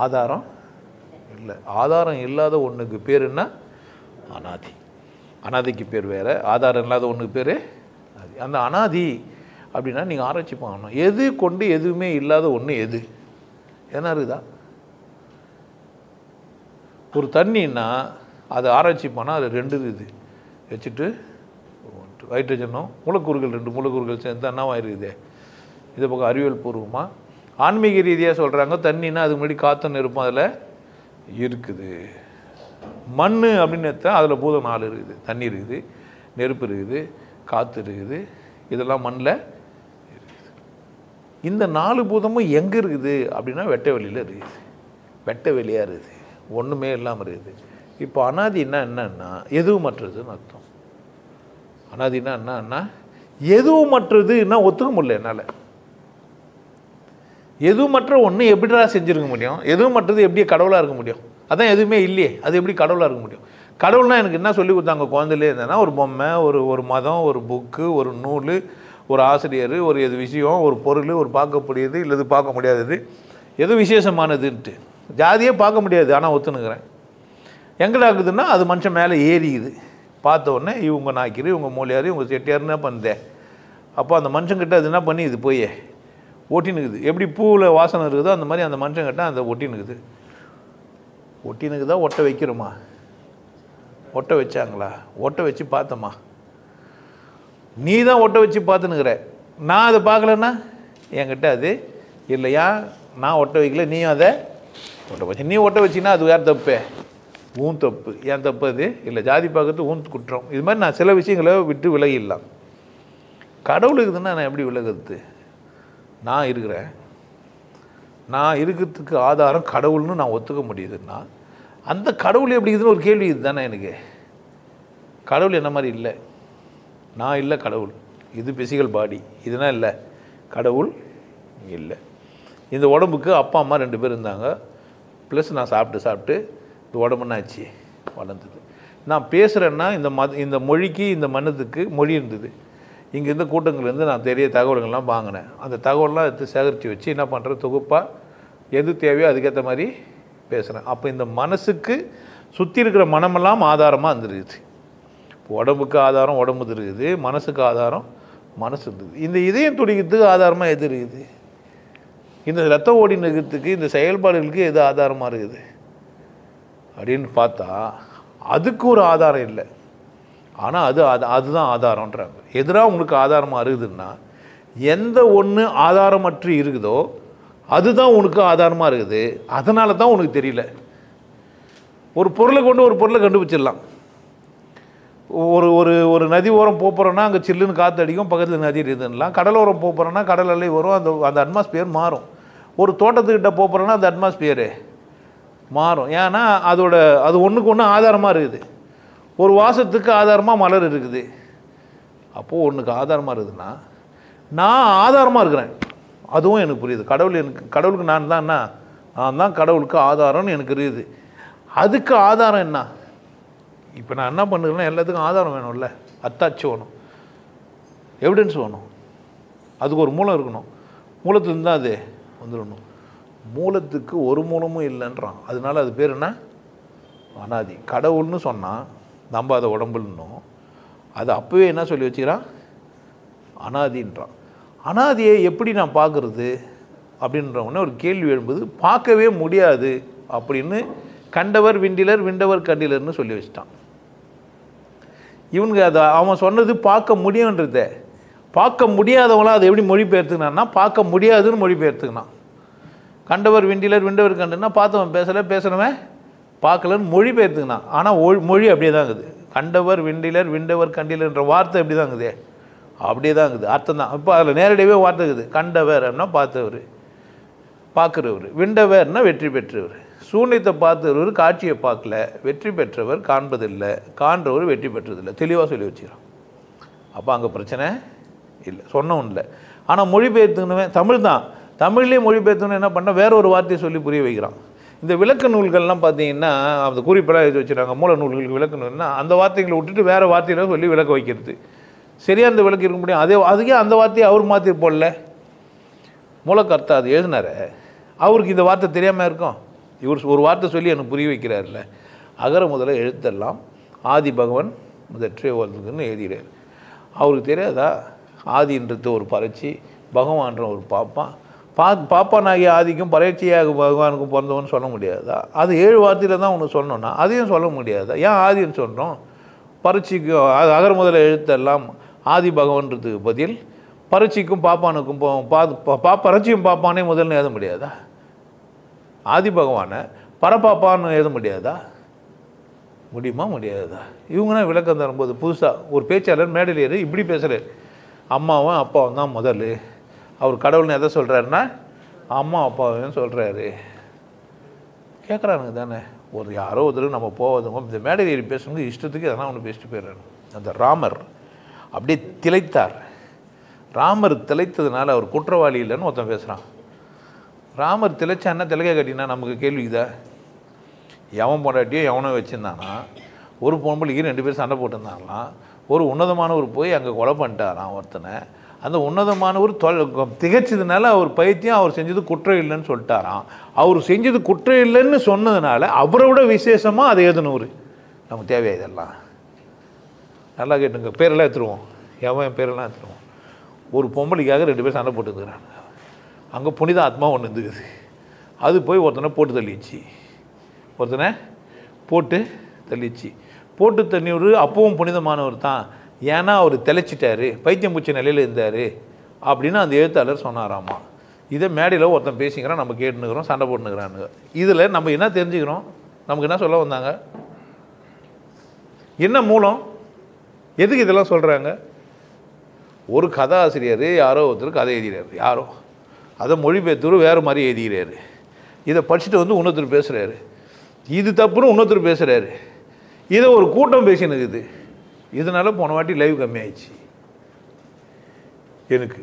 ஆதாரம் இல்லை ஆதாரம் இல்லாத ஒன்றுக்கு பேர் என்ன அனாதி அனாதிக்கு பேர் வேறு ஆதாரம் இல்லாத ஒன்றுக்கு பேர் அந்த அனாதி அப்படின்னா நீங்கள் ஆராய்ச்சி பண்ணணும் எது கொண்டு எதுவுமே இல்லாத ஒன்று எது என்ன இருக்குதா ஒரு தண்ணின்னா அதை ஆராய்ச்சி பண்ணால் அது ரெண்டு இருக்குது வச்சுட்டு ஹைட்ரஜனும் மூலக்கூறுகள் ரெண்டு மூலக்கூறுகள் சேர்ந்து என்னவா இருக்குது இதை பக்கம் அறிவியல் பூர்வமாக ஆன்மீக ரீதியாக சொல்கிறாங்க தண்ணின்னா அதுக்கு முன்னாடி காற்று நெருப்பும் அதில் இருக்குது மண் அப்படின்னு எடுத்தால் அதில் பூதம் 4 இருக்குது தண்ணி இருக்குது நெருப்பு இருக்குது காற்று இருக்குது இதெல்லாம் மண்ணில் இருக்குது இந்த 4 பூதமும் எங்கே இருக்குது அப்படின்னா வெட்ட வெளியில் இருக்குது வெட்ட வெளியாக இருக்குது ஒன்றுமே இல்லாமல் இருக்குது இப்போ அனாதின்னா என்னன்னா எதுவுமற்றதுன்னு அர்த்தம் அனாதினா என்னன்னா எதுவுமற்றதுன்னா ஒத்துக்க முடியல என்னால் எதுவுமற்ற ஒன்று எப்படிடா செஞ்சுருக்க முடியும் எதுவுமற்றது எப்படி கடவுளாக இருக்க முடியும் அதான் எதுவுமே இல்லையே அது எப்படி கடவுளாக இருக்க முடியும் கடவுள்னால் எனக்கு என்ன சொல்லி கொடுத்தாங்க குழந்தையிலே இருந்தேன்னா ஒரு பொம்மை ஒரு மதம் ஒரு புக்கு ஒரு நூல் ஒரு ஆசிரியர் ஒரு எது விஷயம் ஒரு பொருள் ஒரு பார்க்கக்கூடியது இல்லது பார்க்க முடியாதது எது விசேஷமானதுன்ட்டு ஜாதியே பார்க்க முடியாது ஆனால் ஒத்துனுக்கிறேன் எங்கடா இருக்குதுன்னா அது மனுஷன் மேலே ஏறிக்குது பார்த்த உடனே இவங்க நாய்க்கிறு இவங்க மூலியார் இவங்க செட்டியாருன்னா பண்ணுதேன் அப்போ அந்த மனுஷங்கிட்ட அது என்ன பண்ணி இது போய் ஒட்டினுக்குது எப்படி பூவில் வாசனை இருக்குதோ அந்த மாதிரி அந்த மனுஷங்கிட்ட அந்த ஒட்டினுக்குது ஒட்டினுக்குதா ஒட்ட வைக்கிறோமா ஒட்ட வச்சாங்களா ஒட்ட வச்சு பார்த்தோமா நீ தான் ஒட்ட வச்சு பார்த்துனுக்குற நான் அதை பார்க்கலன்னா என்கிட்ட அது இல்லையா நான் ஒட்ட வைக்கல நீயும் அதை ஒட்ட வச்சு நீ ஒட்ட வச்சின்னா அது யார் தப்பு ஊன் தப்பு ஏன் தப்பு அது இல்லை ஜாதி பார்க்கறது ஊன் குற்றம் இது மாதிரி நான் சில விஷயங்களை விட்டு விலகிடலாம் கடவுள் இருக்குதுன்னா நான் எப்படி விலகிறது நான் இருக்கிறேன், நான் இருக்கிறதுக்கு ஆதாரம் கடவுள்னு நான் ஒத்துக்க முடியுதுன்னா அந்த கடவுள் எப்படி இருக்குதுன்னு ஒரு கேள்வி இது தானே எனக்கு. கடவுள் என்ன மாதிரி இல்லை, நான் இல்லை கடவுள், இது பிசிக்கல் பாடி, இதுனா இல்லை கடவுள் இல்லை. இந்த உடம்புக்கு அப்பா அம்மா 2 பேர் இருந்தாங்க, ப்ளஸ் நான் சாப்பிட்டு இந்த உடம்புன்னாச்சு வளர்ந்தது. நான் பேசுகிறேன்னா இந்த மொழிக்கு இந்த மன்னத்துக்கு மொழி இருந்தது. இங்கே இருந்த கூட்டங்கள்லேருந்து நான் தெரிய தகவல்கள்லாம் வாங்கினேன். அந்த தகவல்லாம் எடுத்து சேகரித்து வச்சு என்ன பண்ணுறேன், தொகுப்பாக எது தேவையோ அதுக்கேற்ற மாதிரி பேசுகிறேன். அப்போ இந்த மனசுக்கு சுற்றி இருக்கிற மனமெல்லாம் ஆதாரமாக இருந்துருக்குது. இப்போ உடம்புக்கு ஆதாரம் உடம்பு இருக்குது, மனசுக்கு ஆதாரம் மனசு இருந்தது. இந்த இதயம் துடிக்கிறதுக்கு ஆதாரமாக எது இருக்குது, இந்த ரத்த ஓடி நிற்கிறதுக்கு இந்த செயல்பாடுகளுக்கு எது ஆதாரமாக இருக்குது அப்படின்னு பார்த்தா அதுக்கு ஒரு ஆதாரம் இல்லை. ஆனால் அதுதான் ஆதாரம்ன்றாங்க. எதிராக உங்களுக்கு ஆதாரமாக இருக்குதுன்னா எந்த ஒன்று ஆதாரமற்று இருக்குதோ அதுதான் உனக்கு ஆதாரமாக இருக்குது. அதனால தான் உனக்கு தெரியல. ஒரு பொருளை கொண்டு ஒரு பொருளை கண்டுபிடிச்சிடலாம். ஒரு ஒரு ஒரு நதி ஓரம் போகிறோன்னா அங்கே சில்லுன்னு காற்று அடிக்கும், பக்கத்தில் நதி இருக்குதுன்னலாம். கடலோரம் போகிறோன்னா கடல் அலை வரும், அந்த அட்மாஸ்பியர் மாறும். ஒரு தோட்டத்துக்கிட்ட போகிறோன்னா அந்த அட்மாஸ்பியரு மாறும். ஏன்னா அது ஒன்றுக்கு ஒன்று ஆதாரமாக இருக்குது. ஒரு வாசத்துக்கு ஆதாரமாக மலர் இருக்குது. அப்போது ஒன்றுக்கு ஆதாரமாக இருக்குதுன்னா நான் ஆதாரமாக இருக்கிறேன், அதுவும் எனக்கு புரியுது. கடவுளுக்கு நான் தான் கடவுளுக்கு ஆதாரம்னு எனக்கு இருக்குது. அதுக்கு ஆதாரம் என்ன? இப்போ நான் என்ன பண்ணுறேன்னா எல்லாத்துக்கும் ஆதாரம் வேணும்ல, அத்தாட்சி வேணும், எவிடன்ஸ் வேணும். அதுக்கு ஒரு மூலம் இருக்கணும். மூலத்துலேருந்து தான் அது வந்துடணும். மூலத்துக்கு ஒரு மூலமும் இல்லைன்றான். அதனால அது பேர் என்ன? அனாதி. கடவுள்னு சொன்னால் நம்ம அதை உடம்புலன்னும் அது அப்போவே என்ன சொல்லி வச்சுக்கிறான்? அனாதின்றான். அனாதியை எப்படி நான் பார்க்குறது அப்படின்றவொடனே ஒரு கேள்வி எழும்புது. பார்க்கவே முடியாது அப்படின்னு கண்டவர் விண்டிலர் விண்டவர் கண்டிலர்னு சொல்லி வச்சிட்டான். இவனுக்கு அதை அவன் சொன்னது பார்க்க முடியுன்றத பார்க்க முடியாதவங்களாம் அதை எப்படி மொழிபெயர்த்துக்கினான்னா பார்க்க முடியாதுன்னு மொழிபெயர்த்துக்கினான். கண்டவர் விண்டிலர் விண்டவர் கண்டுன்னா பார்த்தவன் பேசுகிறவன் பார்க்கலன்னு மொழிபெயர்த்துக்கினான். ஆனால் மொழி அப்படியே தான் இருக்குது. கண்டவர் விண்டிலர் விண்டவர் கண்டிலர்ன்ற வார்த்தை எப்படி தான் இருக்குது, அப்படியே தான் இருக்குது, அர்த்தம் தான். இப்போ அதில் நேரடியாகவே வார்த்தை இருக்குது. கண்டவர் அப்படின்னா பார்த்தவர், பார்க்குறவர். விண்டவர்னா வெற்றி பெற்றவர். சூன்யத்தை பார்த்தவர் காட்சியை பார்க்கல, வெற்றி பெற்றவர் காண்பதில்லை, காண்றவர் வெற்றி பெற்றதில்லை. தெளிவாக சொல்லி வச்சுக்கிறான். அப்போ அங்கே பிரச்சனை இல்லை, சொன்னவன் இல்லை. ஆனால் மொழிபெயர்த்துக்கணுமே தமிழ் தான். தமிழ்லேயே மொழிபெயர்த்துன்னு என்ன பண்ணால் வேற ஒரு வார்த்தையை சொல்லி புரிய வைக்கிறான். இந்த விளக்க நூல்கள்லாம் பார்த்தீங்கன்னா அந்த குறிப்பெல்லாம் எழுதி வச்சுருக்காங்க. மூல நூல்களுக்கு விளக்க நூல்னா அந்த வார்த்தைகளை விட்டுட்டு வேறு வார்த்தையில சொல்லி விளக்க வைக்கிறது. சரியாக அந்த விளக்கு இருக்க முடியும். அதுக்கே அந்த வார்த்தையை அவர் மாற்றி போடல. மூலக்கர்த்தா அது எழுதினார, அவருக்கு இந்த வார்த்தை தெரியாமல் இருக்கும். இவர் ஒரு வார்த்தை சொல்லி எனக்கு புரிய வைக்கிறார்ல. அகர முதல்ல எழுத்தெல்லாம் ஆதி பகவன் முதற்றே வருதுன்னு எழுதிடுறார். அவருக்கு தெரியாதா ஆதின்றது ஒரு பறச்சி, பகவான்ற ஒரு பாப்பானாகிய ஆதிக்கும் பறச்சியாக பகவானுக்கும் பிறந்தவன்னு சொல்ல முடியாதா? அது 7 வார்த்தையில் தான் ஒன்று சொன்னோன்னா அதையும் சொல்ல முடியாதா? ஏன் ஆதின்னு சொல்கிறோம்? பறச்சிக்கும் அகர முதல்ல எழுத்தெல்லாம் ஆதி பகவன்றதுக்கு பதில் பறச்சிக்கும் பாப்பானுக்கும் பறச்சியும் பாப்பானே முதல்னு எழுத முடியாதா? ஆதி பகவானை பரபாப்பான்னு எழுத முடியாதா? முடியுமா? முடியாதா? இவங்கன்னா விளக்கம் தரும்போது புதுசாக ஒரு பேச்சாளர் மேடையில் ஏறி இப்படி பேசுகிறார். அம்மாவும் அப்பாவும் தான் முதல். அவர் கடவுள்னு எதை சொல்கிறாருன்னா அம்மா அப்பாவையும் சொல்கிறாரு. கேட்குறானுங்க தானே. யாரோ ஒருத்தர் நம்ம போவதுங்க இந்த மேடையில் ஏறி பேசும்போது இஷ்டத்துக்கு எதனா ஒன்று பேசிட்டு போயிடுறாங்க. அந்த ராமர் அப்படியே திளைத்தார். ராமர் திளைத்ததுனால அவர் குற்றவாளி இல்லைன்னு ஒருத்தன் பேசுகிறான். ராமர் திளைச்சான்னா திளைக்க கட்டினா நமக்கு கேள்விக்குதா? எவன் பொண்டாட்டியோ எவனோ வச்சுருந்தானா, ஒரு பொம்பளைக்கு 2 பேர் சண்டை போட்டுருந்தாங்களாம். ஒரு உன்னதமானவர் போய் அங்கே கொலை பண்ணிட்டாராம் ஒருத்தனை. அந்த உன்னதமானவர் திகைச்சதுனால அவர் பைத்தியம், அவர் செஞ்சது குற்றம் இல்லைன்னு சொல்லிட்டாராம். அவர் செஞ்சது குற்றம் இல்லைன்னு சொன்னதுனால அவரை விட விசேஷமாக அதை எழுதணும். நமக்கு தேவையா இதெல்லாம்? நல்லா கேட்டுங்க. பேரெல்லாம் எடுத்துருவோம், எவன் பேரெல்லாம் எடுத்துருவோம். ஒரு பொம்பளைக்காக 2 பேர் சண்டை போட்டுருக்குறாங்க. அங்கே புனித ஆத்மா ஒன்று இருந்துக்குது. அது போய் ஒருத்தனை போட்டு தள்ளிச்சு. போட்டு தண்ணியூர் அப்பவும் புனிதமானவர் தான். ஏன்னா அவர் தெளிச்சிட்டாரு, பைத்தியம் பூச்சி நிலையில் இருந்தார் அப்படின்னு அந்த எழுத்தாளர் சொன்னாராமா. இதை மேடையில் ஒருத்தன் பேசிக்கிறோம், நம்ம கேட்டுனுக்கிறோம், சண்டை போட்டுனுக்கிறானுங்க. இதில் நம்ம என்ன தெரிஞ்சுக்கிறோம்? நமக்கு என்ன சொல்ல வந்தாங்க? என்ன மூலம்? எதுக்கு இதெல்லாம் சொல்கிறாங்க? ஒரு கதாசிரியர் யாரோ ஒருத்தர் கதை எழுதிறாரு. யாரோ அதை மொழிபெயர்த்தவர் வேறு மாதிரி எழுதிக்கிறாரு. இதை படிச்சுட்டு வந்து இன்னொருத்தர் பேசுகிறாரு, இது தப்புன்னு இன்னொருத்தர் பேசுகிறாரு, இதை ஒரு கூட்டம் பேசினுக்குது. இதனால் போன வாட்டி லைவ் கம்மியாயிடுச்சு எனக்கு.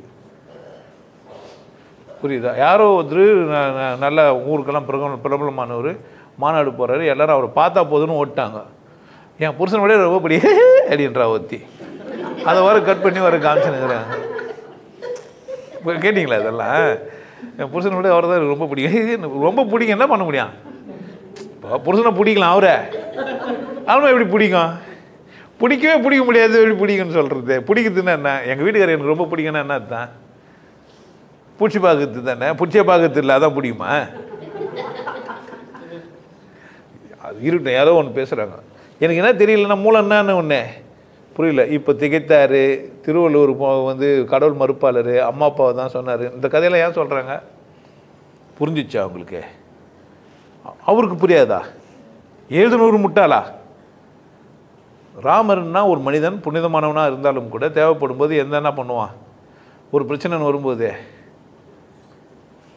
புரியுதா? யாரோ ஒருத்தர் நல்ல ஊருக்கெல்லாம் பிரபலமானவர் மாநாடு போகிறாரு, எல்லோரும் அவரை பார்த்தா போதுன்னு ஓட்டாங்க. என் புருஷன் விட ரொம்ப படி அப்படின்றா ஒத்தி, அதை வர கட் பண்ணி வர காமிச்சுனுங்கிறாங்க. கேட்டிங்களா? இதெல்லாம் என் புருஷனை விட அவர் தான் ரொம்ப பிடிக்கும். ரொம்ப பிடிக்கும், என்ன பண்ண முடியும்? இப்போ புருஷனை பிடிக்கலாம், அவரை எப்படி பிடிக்கும்? பிடிக்கவே பிடிக்க முடியாது. எப்படி பிடிக்குன்னு சொல்கிறது? பிடிக்கிறதுன்னா என்ன? எங்கள் வீட்டுக்காரர் எனக்கு ரொம்ப பிடிக்குன்னா என்ன தான்? பூச்சி பார்க்கறது தானே, பூச்சியை பார்க்கறது இல்லை, அதான் பிடிக்குமா? அது இருக்கட்டும், ஏதோ ஒன்று பேசுகிறாங்க. எனக்கு என்ன தெரியலன்னா மூலம் என்னன்னு ஒன்று புரியல. இப்போ திகைத்தார், திருவள்ளுவர் வந்து கடவுள் மறுப்பாளர், அம்மா அப்பாவை தான் சொன்னார். இந்த கதையெல்லாம் ஏன் சொல்கிறாங்க? புரிஞ்சிச்சா அவங்களுக்கு? அவருக்கு புரியாதா? எழுதுனூறு முட்டாளா? ராமர்னா ஒரு மனிதன் புனிதமானவனாக இருந்தாலும் கூட தேவைப்படும் போது என்ன பண்ணுவான்? ஒரு பிரச்சனை வரும்போது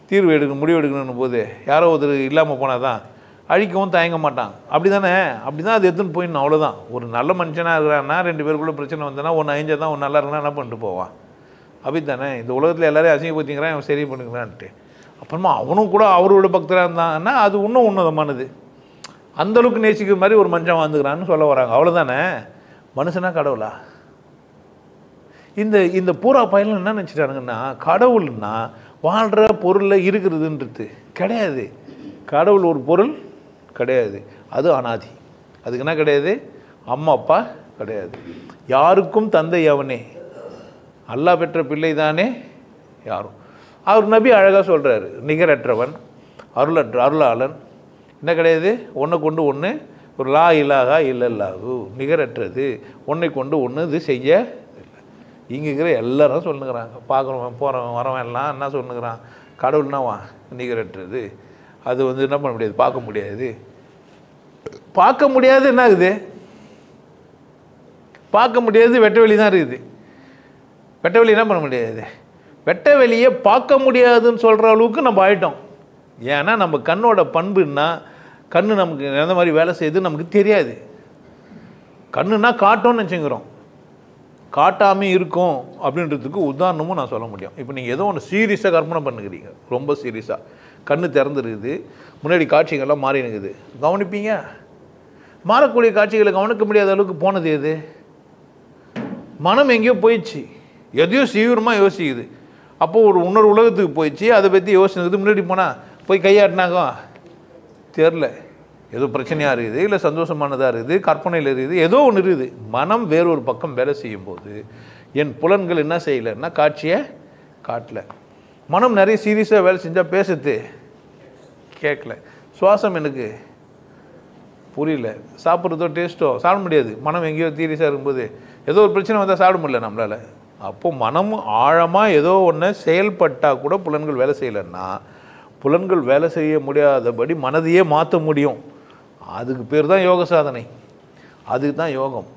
தீர்வு முடிவு எடுக்கணும் போது யாரோ ஒருத்தர் இல்லாமல் போனால் தான் அழிக்கவும் தயங்க மாட்டான். அப்படி தானே? அப்படி தான் அது எடுத்துன்னு போயிடணும், அவ்வளோதான். ஒரு நல்ல மனுஷனாக இருக்கிறான்னா 2 பேருக்குள்ளே பிரச்சனை வந்தனா ஒன்று அழிஞ்சா தான் ஒன்று நல்லா இருக்குன்னா என்ன பண்ணிட்டு போவான்? அப்படி தானே? இந்த உலகத்தில் எல்லாரையும் அசிங்கப்படுத்திங்கிறான், அவன் சரி பண்ணுங்கிறான்ட்டு. அப்புறமா அவனும் கூட அவரோட பக்தராக இருந்தாங்கன்னா அது இன்னும் உன்னதமானது. அந்தளவுக்கு நேசிக்கிற மாதிரி ஒரு மனுஷன் வாழ்ந்துக்கிறான்னு சொல்ல வராங்க, அவ்வளோதானே? மனுஷனா கடவுளா? இந்த பூரா பயனில் என்ன நினச்சிட்டானுங்கன்னா, கடவுள்னா வாழ்கிற பொருளில் இருக்கிறதுன்றது கிடையாது. கடவுள் ஒரு பொருள் கிடையாது, அது அனாதி. அதுக்கு என்ன கிடையாது? அம்மா அப்பா கிடையாது. யாருக்கும் தந்தை அவனே, அல்லாஹ் பெற்ற பிள்ளை தானே யாரும். அவர் நபி அழகாக சொல்கிறாரு, நிகரற்றவன், அருளாளன். என்ன கிடையாது? ஒன்றை கொண்டு ஒன்று, ஒரு லா இலாகா இல்லல்லாஹு, நிகரற்றது, ஒன்றை கொண்டு ஒன்று இது செய்ய இல்லை. இங்கே இருக்கிற எல்லாரும் சொல்லுங்கிறாங்க, பார்க்குறவன் போகிறவன் வரவன் எல்லாம் என்ன சொல்லுங்கிறான்? கடவுள்னாவா நிகரற்றது, அது வந்து என்ன பண்ண முடியாது, பார்க்க முடியாது. பார்க்க முடியாது என்ன ஆகுது? பார்க்க முடியாது, வெட்ட வெளி தான் இருக்குது. வெட்ட வெளி என்ன பண்ண முடியாது? வெட்ட வெளியை பார்க்க முடியாதுன்னு சொல்கிற அளவுக்கு நம்ம ஆகிட்டோம். ஏன்னா நம்ம கண்ணோட பண்புன்னா, கண்ணு நமக்கு எந்த மாதிரி வேலை செய்யுது நமக்கு தெரியாது. கண்ணுன்னா காட்டோன்னு வச்சுக்கிறோம், காட்டாமே இருக்கும் அப்படின்றதுக்கு உதாரணமும் நான் சொல்ல முடியும். இப்போ நீங்கள் ஏதோ ஒன்று சீரியஸாக கற்பனை பண்ணுக்கிறீங்க, ரொம்ப சீரியஸாக கண்ணு திறந்துருக்குது, முன்னாடி காட்சிகள்லாம் மாறினுக்குது, கவனிப்பீங்க. மாறக்கூடிய காட்சிகளை கவனிக்க முடியாத அளவுக்கு போனது எது? மனம் எங்கேயோ போயிடுச்சு, எதையோ தீவிரமாக யோசிக்குது. அப்போது ஒரு உணர்வு உலகத்துக்கு போயிடுச்சு, அதை பற்றி யோசிச்சுது. முன்னாடி போனால் போய் கையாட்டினாங்க தெரில, ஏதோ பிரச்சனையாக இருக்குது, இல்லை சந்தோஷமானதாக இருக்குது, கற்பனையில் இருக்குது, ஏதோ ஒன்று இருக்குது. மனம் வேறொரு பக்கம் வேலை செய்யும்போது என் புலன்கள் என்ன செய்யலைன்னா காட்சியை காட்டல. மனம் நிறைய சீரியஸாக வேலை செஞ்சால் பேசுறது கேட்கல, சுவாசம் எனக்கு புரியல, சாப்பிட்றதோ டேஸ்ட்டோ சாப்பிட முடியாது. மனம் எங்கேயோ சீரியஸாக இருக்கும்போது ஏதோ ஒரு பிரச்சனை வந்தால் சாப்பிட முடியல நம்மளால். அப்போது மனம் ஆழமாக ஏதோ ஒன்று செயல்பட்டால் கூட புலன்கள் வேலை செய்யலைன்னா, புலன்கள் வேலை செய்ய முடியாதபடி மனதையே மாற்ற முடியும். அதுக்கு பேர் தான் யோக சாதனை, அதுக்கு தான் யோகம்.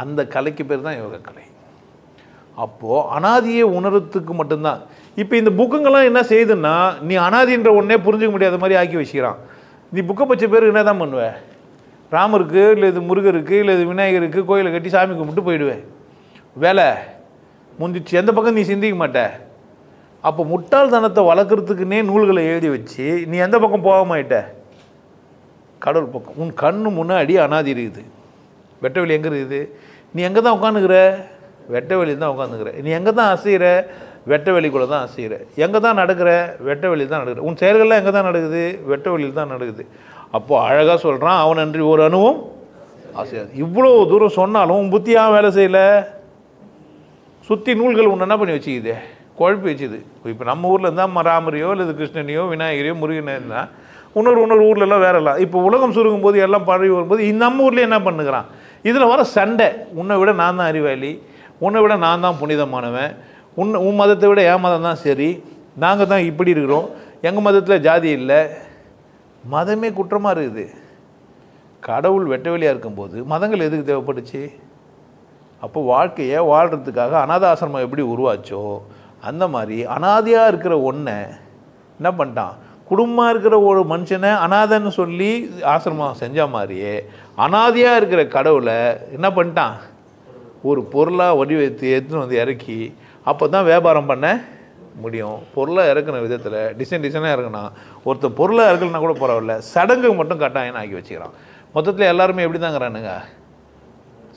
அந்த கலைக்கு பேர் தான் யோக கலை. அப்போது அனாதியை உணர்றதுக்கு மட்டும்தான். இப்போ இந்த புக்குங்கெல்லாம் என்ன செய்யுதுன்னா, நீ அனாதின்ற ஒன்றே புரிஞ்சிக்க முடியாத மாதிரி ஆக்கி வச்சுக்கிறான். நீ புக்கை பச்ச பேருக்கு என்ன தான் பண்ணுவேன்? ராமருக்கு இல்லை இது முருகருக்கு இல்லை இது விநாயகருக்கு கோயிலை கட்டி சாமி கும்பிட்டு போயிடுவேன், வேலை முந்திச்சு. எந்த பக்கம் நீ சிந்திக்க மாட்ட. அப்போ முட்டாள்தனத்தை வளர்க்குறதுக்குன்னே நூல்களை எழுதி வச்சு நீ எந்த பக்கம் போக மாட்ட? கடவுள் பக்கம். உன் கண்ணு முன்னாடி அனாதி இருக்குது. வெட்ட வெளி எங்கே இருக்குது? நீ எங்கே தான் உட்காந்துக்கிற? வெட்ட வெளி தான் உட்காந்துக்கிற. நீ எங்கே தான் அசைகிற? வெட்ட வெளிக்குள்ளே தான் அசைகிற. எங்கே தான் நடக்கிற? வெட்ட வெளியில் தான் நடக்கிற. உன் செயல்கள்லாம் எங்கே தான் நடக்குது? வெட்ட வெளியில் தான் நடக்குது. அப்போது அழகாக சொல்கிறான், அவனன்றி ஒரு அணுவும் அசையாது. இவ்வளோ தூரம் சொன்னாலும் உன் புத்தியாக வேலை செய்யலை. சுற்றி நூல்கள் ஒன்று என்ன பண்ணி வச்சுக்குது? குழப்பி வச்சுது. இப்போ நம்ம ஊரில் இருந்தால் ராமரையோ இல்லை கிருஷ்ணனையோ விநாயகரையோ முருகனோ இருந்தால் இன்னொரு ஊர்லெல்லாம் வேறலாம். இப்போ உலகம் சுருங்கும் போது எல்லாம் பழகி வரும்போது நம்ம ஊர்லேயே என்ன பண்ணுகிறான்? இதில் வர சண்டை, உன்னை விட நான் தான் அறிவாளி, உன்னை விட நான் தான் புனிதமானவன், உன் மதத்தை விட என் மதம் தான் சரி, நாங்கள் தான் இப்படி இருக்கிறோம், எங்கள் மதத்தில் ஜாதி இல்லை. மதமே குற்றமாக இருக்குது. கடவுள் வெட்ட வெளியாக இருக்கும்போது மதங்கள் எதுக்கு தேவைப்பட்டுச்சு? அப்போ வாழ்க்கையை வாழ்கிறதுக்காக அனாத ஆசிரமம் எப்படி உருவாச்சோ அந்த மாதிரி அனாதையாக இருக்கிற ஒன்றை என்ன பண்ணிட்டான், குடும்பமாக இருக்கிற ஒரு மனுஷனை அனாதைன்னு சொல்லி ஆசிரமம் செஞ்ச மாதிரியே அனாதையாக இருக்கிற கடவுளை என்ன பண்ணிட்டான், ஒரு பொருளாக வடிவெடுத்து எடுத்துன்னு வந்து இறக்கி அப்போ தான் வியாபாரம் பண்ண முடியும். பொருளாக இறக்குன விதத்தில் டிசைனாக இறக்குனா, ஒருத்தர் பொருளாக இறக்கலனா கூட பரவாயில்ல, சடங்கு மட்டும் கட்டாயம் ஆக்கி வச்சுக்கிறான். மொத்தத்தில் எல்லாருமே எப்படி தாங்கிறானுங்க,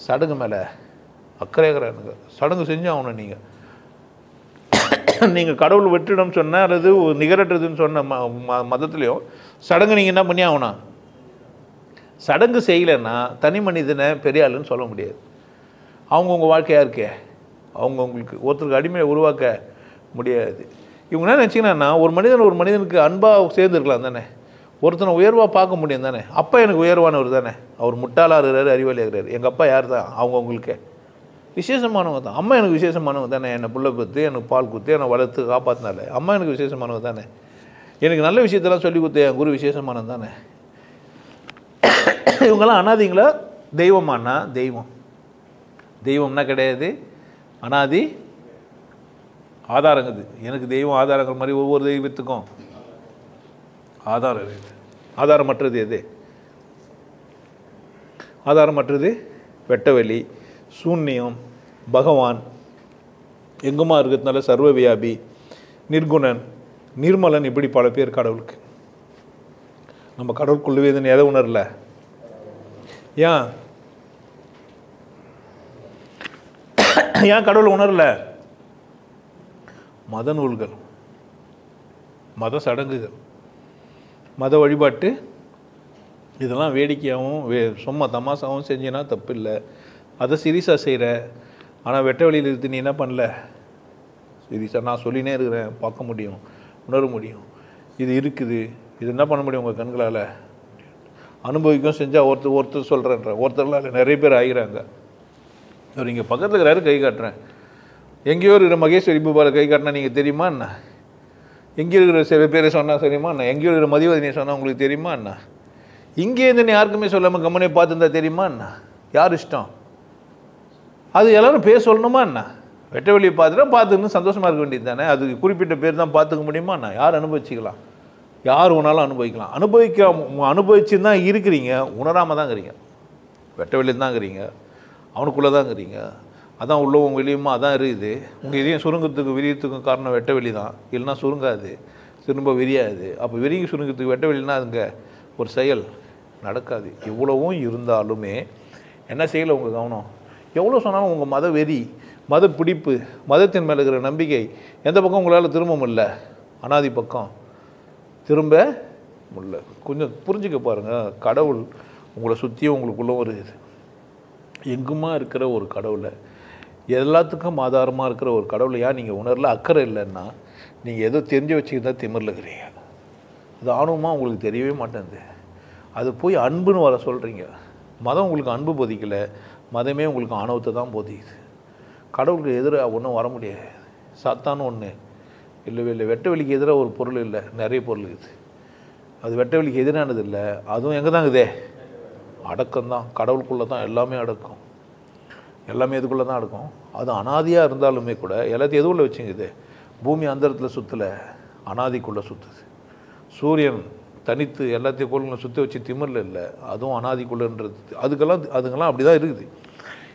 சடங்கு மேலே அக்கறையாகிறானுங்க. சடங்கு செஞ்சு ஆகணும். நீங்கள் கடவுள் வெற்றிடம் சொன்ன அல்லது நிகரற்றதுன்னு சொன்ன மதத்துலேயும் சடங்கு நீங்கள் என்ன பண்ணி ஆகணும். சடங்கு செய்யலைன்னா தனி மனிதனை பெரிய ஆளுன்னு சொல்ல முடியாது. அவங்கவுங்க வாழ்க்கையாக இருக்கே, அவங்கவுங்களுக்கு ஒருத்தருக்கு அடிமையை உருவாக்க முடியாது. இவங்க என்ன நினச்சிங்கன்னா, ஒரு மனிதனுக்கு அன்பாக சேர்ந்துருக்கலாம் தானே, ஒருத்தனை உயர்வாக பார்க்க முடியும் தானே. அப்பா எனக்கு உயர்வானவர் தானே, அவர் முட்டாளாக இருக்கிறாரு, அறிவாளியாக இருக்கிறாரு. எங்கள் அப்பா யார் தான், அவங்கவுங்களுக்கே விசேஷமானவங்க தான். அம்மா எனக்கு விசேஷமானவங்க தானே, என்னை புள்ள குத்து, எனக்கு பால் குத்து, என்னை வளர்த்து காப்பாற்றினால அம்மா எனக்கு விசேஷமானவங்க தானே. எனக்கு நல்ல விஷயத்தெல்லாம் சொல்லி கொடுத்து என் குரு விசேஷமானது தானே. இவங்கெல்லாம் அனாதிங்களா தெய்வமானா? தெய்வம்னா கிடையாது, அனாதி ஆதாரங்குது. எனக்கு தெய்வம் ஆதாரங்கள் மாதிரி ஒவ்வொரு தெய்வத்துக்கும் ஆதாரம் இருக்குது. ஆதாரமற்றது எது? ஆதாரமற்றது வெட்டவெளி, சூன்யம், பகவான் எங்குமா இருக்கிறதுனால சர்வவியாபி, நிர்குணன், நிர்மலன், இப்படி பல பேர் கடவுளுக்கு. நம்ம கடவுளுக்குள்ளவே இதுன்னு எதை உணரல? ஏன் கடவுளை உணரல? மத நூல்கள், மத சடங்குகள், மத வழிபாட்டு இதெல்லாம் வேடிக்கையாகவும் சும்மா தமாசாகவும் செஞ்சினா தப்பு இல்லை. அதை சீரியஸாக செய்கிற. ஆனால் வெட்ட வழியில் இருந்து நீ என்ன பண்ணல, சீரியஸாக நான் சொல்லினே இருக்கிறேன், பார்க்க முடியும், உணர முடியும், இது இருக்குது, இது என்ன பண்ண முடியும் உங்கள் கண்களால், அனுபவிக்கும் செஞ்சால் ஒருத்தர் சொல்கிறேன்ற ஒருத்தர்லாம் நிறைய பேர் ஆகிறாங்க. அவர் இங்கே பக்கத்தில் இருக்கிறாரு, கை காட்டுறேன். எங்கேயோ இருக்கிற மகேஸ்வரி பூபாவில் கை காட்டினா நீங்கள் தெரியுமா என்ன? எங்கேயோ இருக்கிற சில பேரை சொன்னால் தெரியுமா என்ன? எங்கேயோ இருக்கிற மதிவதனியை சொன்னால் உங்களுக்கு தெரியுமா என்ன? இங்கேருந்து யாருக்குமே சொல்லாமல் கம்மனே பார்த்துருந்தா தெரியுமா என்ன? யார் இஷ்டம்? அது எல்லோரும் பேர் சொல்லணுமா என்ன? வெட்ட வெளியை பார்த்துன்னு சந்தோஷமாக இருக்க வேண்டியது தானே. அது குறிப்பிட்ட பேர் தான் பார்த்துக்க முடியுமா என்ன? யார் அனுபவிச்சிக்கலாம், யார் வேணாலும் அனுபவிக்கலாம். அனுபவிச்சுன்னு தான் இருக்கிறீங்க, உணராமல் தான் இருக்கிறீங்க. வெட்ட வெளியில் தான் இருக்கிறீங்க, அவனுக்குள்ளே தான் இருக்கிறீங்க. அதான் உள்ளவும் வெளியுமா அதான் இருக்குது. உங்கள் இதையும் சுருங்கத்துக்கு விரியத்துக்கும் காரணம் வெட்ட வெளி தான். இல்லைனா சுருங்காது, திரும்ப விரியாது. அப்போ விரிங்கி சுருங்கத்துக்கு வெட்ட வெளினா அதுங்க ஒரு செயல் நடக்காது. இவ்வளவும் இருந்தாலுமே என்ன செய்யலை உங்கள் கவனம்? எவ்வளோ சொன்னாலும் உங்கள் மத வெறி, மத பிடிப்பு, மதத்தின் மேலே இருக்கிற நம்பிக்கை எந்த பக்கம் உங்களால் திரும்ப முடியல? அனாதி பக்கம் திரும்ப முடியல. கொஞ்சம் புரிஞ்சுக்க பாருங்கள். கடவுள் உங்களை சுற்றியும் உங்களுக்குள்ளே ஒரு எங்குமா இருக்கிற ஒரு கடவுளை, எல்லாத்துக்கும் ஆதாரமாக இருக்கிற ஒரு கடவுளை ஏன் நீங்கள் உணரல? அக்கறை இல்லைன்னா நீங்கள் ஏதோ தெரிஞ்சு வச்சுக்கிட்டு தான் திமிரில் இருக்கிறீங்க. அது ஆணவமாக உங்களுக்கு தெரியவே மாட்டேங்குது. அது போய் அன்புன்னு வர சொல்கிறீங்க. மதம் உங்களுக்கு அன்பு போதிக்கலை, மதமே உங்களுக்கு ஆணவத்தை தான் போதிக்குது. கடவுளுக்கு எதிராக ஒன்றும் வர முடியாது. சாத்தான்னு ஒன்று இல்லவே இல்லை. வெட்ட வெளிக்கு எதிராக ஒரு பொருள் இல்லை, நிறைய பொருள் இருக்குது. அது வெட்ட வெளிக்கு எதிரானது இல்லை. அதுவும் எங்கே தான் இருக்குதே? அடக்கம்தான். கடவுளுக்குள்ளே தான் எல்லாமே அடக்கம். எல்லாமே இதுக்குள்ளே தான் அடக்கம். அது அனாதியாக இருந்தாலுமே கூட எல்லாத்தையும் எதுக்குள்ளே வச்சுங்குது? பூமி அந்தரத்தில் சுற்றலை, அனாதிக்குள்ளே சுற்றுது. சூரியன் தனித்து எல்லாத்தையும் கோள்களை சுற்றி வச்சு திமிரில் இல்லை, அதுவும் அனாதிக்குள்ளன்றது. அதுங்கெல்லாம் அப்படி தான் இருக்குது.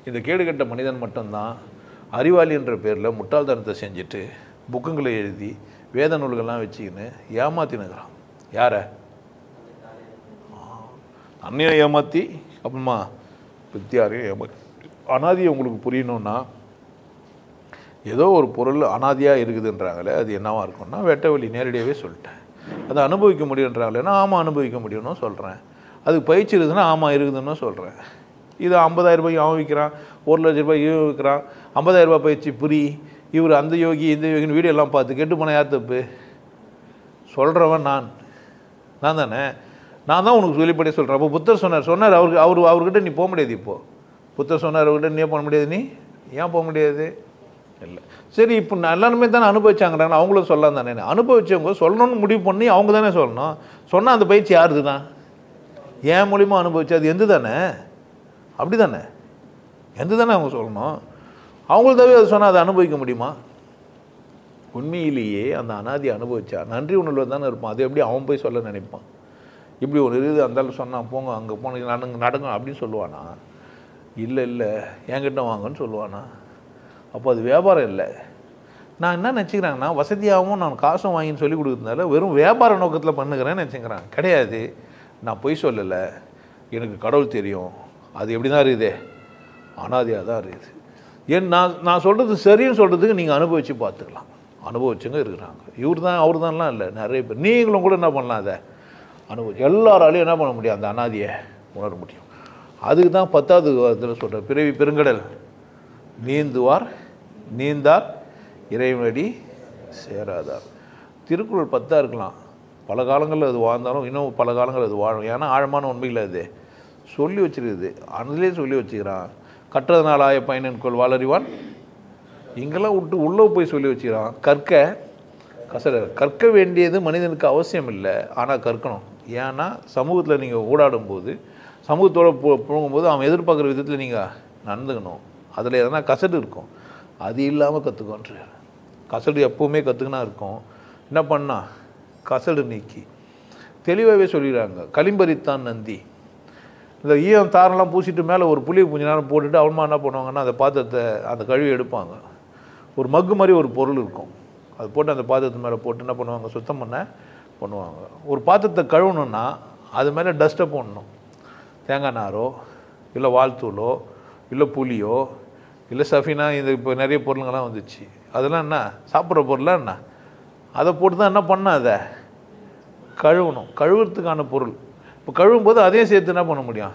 இந்த கேடுகட்ட மனிதன் மட்டும்தான் அறிவாளி என்ற பேரில் முட்டாள்தனத்தை செஞ்சுட்டு புக்குங்களை எழுதி வேத நூல்கள்லாம் வச்சுக்கின்னு ஏமாத்தினுக்கிறான். யாரை? அன்னையை ஏமாற்றி, அப்புறமா வித்தியாரையும் ஏமாற்றி. அனாதியை உங்களுக்கு புரியணுன்னா, ஏதோ ஒரு பொருள் அனாதியாக இருக்குதுன்றாங்களே, அது என்னவாக இருக்கும்னா வெட்ட வெளி. நேரடியாகவே சொல்லிட்டேன். அதை அனுபவிக்க முடியுன்றாங்களேன்னா ஆமாம் அனுபவிக்க முடியும்னு சொல்கிறேன். அதுக்கு பயிற்சி இருக்குதுன்னா ஆமாம் இருக்குதுன்னு சொல்கிறேன். இது 50,000 ரூபாய்க்கு அவன் விற்கிறான், 1,00,000 ரூபாய்க்கு இவன் விற்கிறான். 50,000 ரூபாய் பயிற்சி புரி, இவர் அந்த யோகி இந்த யோகின்னு வீடியோ எல்லாம் பார்த்து கெட்டு போனால் யார் தப்பு? சொல்கிறவன் நான் தானே. நான் தான் உனக்கு வெளிப்படையாக சொல்கிறேன். அப்போ புத்தர் சொன்னார் அவர்கிட்ட நீ போக முடியாது. இப்போது புத்தர் சொன்னார் அவர்கிட்ட நீ போக முடியாது. நீ ஏன் போக முடியாது? இல்லை. சரி, இப்போ எல்லாருமே தானே அனுபவிச்சாங்கிறாங்க, அவங்களும் சொல்லலாம் தானே. அனுபவிச்சவங்க சொல்லணும்னு முடிவு பண்ணி அவங்க தானே சொல்லணும். சொன்னால் அந்த பயிற்சி யாருது தான்? ஏன் மூலிமா அனுபவிச்சு அது எந்த தானே? அப்படி தானே, எந்த தானே அவங்க சொல்லணும். அவங்களுக்காகவே அது சொன்னால் அதை அனுபவிக்க முடியுமா? உண்மையிலேயே அந்த அனாதியை அனுபவிச்சா நன்றி உணர்வு தானே இருப்பான். அது எப்படி அவன் போய் சொல்ல நினைப்பான்? இப்படி ஒரு இது அந்தாலும் சொன்னான், போங்க அங்கே போனீங்க நடங்க அப்படின்னு சொல்லுவானா? இல்லை என்கிட்ட வாங்கன்னு சொல்லுவானா? அப்போ அது வியாபாரம் இல்லை. நான் என்ன நினச்சிக்கிறாங்கன்னா, வசதியாகவும் நான் காசும் வாங்கின்னு சொல்லி கொடுக்குறதுனால வெறும் வியாபார நோக்கத்தில் பண்ணுகிறேன்னு நினச்சிக்கிறான். கிடையாது. நான் பொய் சொல்லலை, எனக்கு கடவுள் தெரியும். அது எப்படி தான் இருக்குது? அனாதியாக தான் இருக்குது. நான் சொல்கிறது சரின்னு சொல்கிறதுக்கு நீங்கள் அனுபவித்து பார்த்துக்கலாம். அனுபவிச்சுங்க இருக்கிறாங்க. இவர் தான் அவர் தான்லாம் இல்லை, நிறைய பேர். நீங்களும் கூட என்ன பண்ணலாம்? அதை அனுபவிச்சு எல்லாராலையும் என்ன பண்ண முடியும்? அந்த அனாதியை உணர முடியும். அதுக்கு தான் 10வது இதில் சொல்கிறேன், பிறவி பெருங்கடல் நீந்தார் இறைவனடி சேராதார். திருக்குறள் 10 இருக்கலாம், பல காலங்களில் அது வாழ்ந்தாலும் இன்னும் பல காலங்கள் அது வாழும். ஏன்னா ஆழமான உண்மையில் அது சொல்லி வச்சுருக்குது. அதிலே சொல்லி வச்சுக்கிறான். கற்றதுனால ஆய பயனன்கொள் வாளறிவான், இங்கெல்லாம் விட்டு உள்ளே போய் சொல்லி வச்சுக்கிறான். கற்க வேண்டியது மனிதனுக்கு அவசியம் இல்லை, ஆனால் கற்கணும். ஏன்னா சமூகத்தில் நீங்கள் ஊடாடும்போது, சமூகத்தோடு போகும்போது அவன் எதிர்பார்க்குற விதத்தில் நீங்கள் நடந்துக்கணும். அதில் எதனா கசடு இருக்கும், அது இல்லாமல் கற்றுக்கோன்ற. கசடு எப்போவுமே கற்றுக்கினா இருக்கும். என்ன பண்ணால் கசடு நீக்கி தெளிவாகவே சொல்லிடுறாங்க. களிம்பறித்தான் நந்தி. இந்த ஈயம் தாரெல்லாம் பூசிட்டு மேலே ஒரு புளியை கொஞ்ச நேரம் போட்டுட்டு அவன்மா என்ன பண்ணுவாங்கன்னா, அந்த பாத்திரத்தை அந்த கழுவி எடுப்பாங்க. ஒரு மக்கு மாதிரி ஒரு பொருள் இருக்கும், அது போட்டு அந்த பாத்திரத்து மேலே போட்டு என்ன பண்ணுவாங்க, சுத்தம் பண்ணுவாங்க. ஒரு பாத்திரத்தை கழுவணுன்னா அது மேலே டஸ்ட்டை போடணும். தேங்காய் நாரோ இல்லை வாழ்த்தூளோ இல்லை புளியோ இல்லை சஃபினா, இது இப்போ நிறைய பொருளுங்கள்லாம் வந்துச்சு. அதெல்லாம் என்ன சாப்பிட்ற பொருளாக என்ன, அதை போட்டு தான் என்ன பண்ணால் அதை கழுவணும். கழுவுறதுக்கான பொருள். இப்போ கழுவும் போது அதையும் சேர்த்து என்ன பண்ண முடியும்?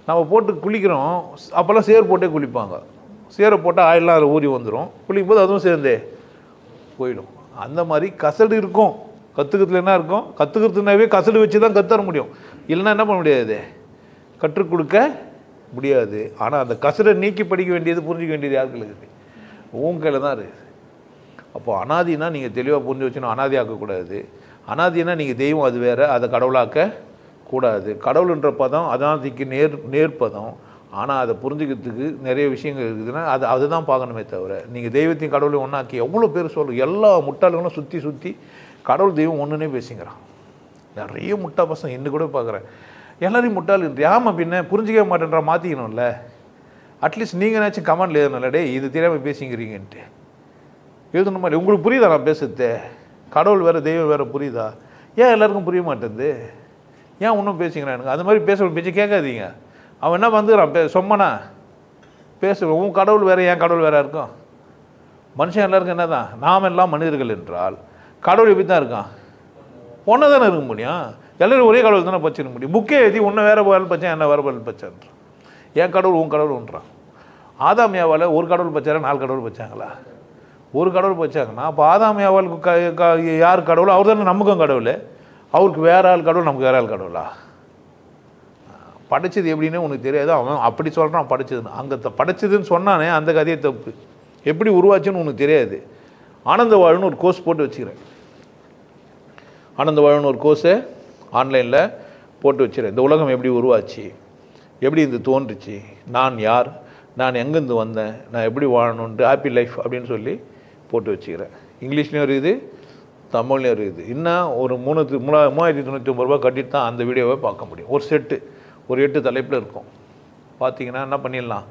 நம்ம போட்டு குளிக்கிறோம், அப்போல்லாம் சேர் போட்டே குளிப்பாங்க. சேரை போட்டால் ஆயிலெலாம் அதில் ஊறி வந்துடும். குளிக்கும் போது அதுவும் சேர்ந்தே போயிடும். அந்த மாதிரி கசடு இருக்கும். கற்றுக்கிறதுல என்ன இருக்கும்? கற்றுக்கிறதுனாவே கசடு வச்சு தான் கற்றுற முடியும். இல்லைன்னா என்ன பண்ண முடியாது, கற்றுக் கொடுக்க முடியாது. ஆனால் அந்த கசடை நீக்கி படிக்க வேண்டியது, புரிஞ்சிக்க வேண்டியது யாருக்கு இருக்குது? உன் கையில் தான் இருக்குது. அப்போது அனாதினா நீங்கள் தெளிவாக புரிஞ்சு வச்சுன்னா அனாதி ஆக்கக்கூடாது. அனாதினா நீங்கள் தெய்வம் அது வேறு, அதை கடவுளாக்க கூடாது. கடவுள்ன்ற பதம் அனாதிக்கு நேர்பதம். ஆனால் அதை புரிஞ்சுக்கிறதுக்கு நிறைய விஷயங்கள் இருக்குதுன்னா அதை தான் பார்க்கணுமே தவிர, நீங்கள் தெய்வத்தையும் கடவுளையும் ஒன்றாக்கி எவ்வளோ பேர் சொல்லுங்கள். எல்லா முட்டாளுங்களும் சுற்றி கடவுள் தெய்வம் ஒன்றுனே பேசிங்கிறான். நிறைய முட்டா பசங்க இன்னும் கூட பார்க்குறேன். எல்லாரையும் முட்டாள் ஆமாம், பின்ன புரிஞ்சிக்கவே மாட்டேன்றா, மாற்றிக்கணும்ல. அட்லீஸ்ட் நீங்கள் ஏதாச்சும் கமெண்ட்ல எழுதணும்ல, டே இது தெரியாமல் பேசிங்கிறீங்கன்ட்டு எழுதணும் மாதிரி. உங்களுக்கு புரியுதா நான் பேசுறது? கடவுள் வேறு தெய்வம் வேறு புரியுதா? ஏன் எல்லாருக்கும் புரிய மாட்டேங்குது? ஏன் ஒன்றும் பேசிங்கிறான்? எனக்கு அது மாதிரி பேச பேச்சு கேட்காதீங்க. அவன் என்ன வந்துக்கிறான் சொம்மனா பேசுவேன். உன் கடவுள் வேறு, என் கடவுள் வேறு இருக்கும். மனுஷன் எல்லாருக்கும் என்ன தான், நாம் எல்லாம் மனிதர்கள் என்றால் கடவுள் எப்படி தான் இருக்கான்? ஒன்றை தானே இருக்க முடியும். எல்லோரும் ஒரே கடவுள் தானே பச்சிருக்க முடியும். புக்கே எழுதி ஒன்று வேறு பதில் பச்சேன், என்ன வேறு பதில் பச்சான்றான். என் கடவுள் உன் கடவுள்ன்றான். ஆதாமியாவால் ஒரு கடவுள் பச்சாரா 4 கடவுள் பச்சாங்களா? ஒரு கடவுள் பச்சாங்கன்னா அப்போ ஆதாமியாவாளுக்கு யார் கடவுள்? அவர் தானே நமக்கும் கடவுள். அவருக்கு வேற ஆள் கடவுள், நமக்கு வேற ஆள் கடவுளா? படைச்சது எப்படின்னு உனக்கு தெரியாது. அவன் அப்படி சொல்கிறான் படைச்சதுன்னு. அங்கே படைச்சதுன்னு சொன்னானே அந்த கதையை தப்பு. எப்படி உருவாச்சுன்னு உனக்கு தெரியாது. ஆனந்த வாழ்னு ஒரு கோர்ஸ் போட்டு வச்சுக்கிறேன். ஆனந்த வாழ்னு ஒரு கோர்ஸை ஆன்லைனில் போட்டு வச்சுக்கிறேன். இந்த உலகம் எப்படி உருவாச்சு, எப்படி இது தோன்றுச்சு, நான் யார், நான் எங்கேருந்து வந்தேன், நான் எப்படி வாழணுன்ட்டு ஹாப்பி லைஃப் அப்படின்னு சொல்லி போட்டு வச்சுக்கிறேன். இங்கிலீஷ்லேயும் இருக்குது, தமிழ்லையும் இருக்குது. இன்னும் ஒரு 3,399 ரூபா கட்டிட்டு தான் அந்த வீடியோவை பார்க்க முடியும். ஒரு செட்டு ஒரு 8 தலைப்பில் இருக்கும். பார்த்தீங்கன்னா என்ன பண்ணிடலாம்,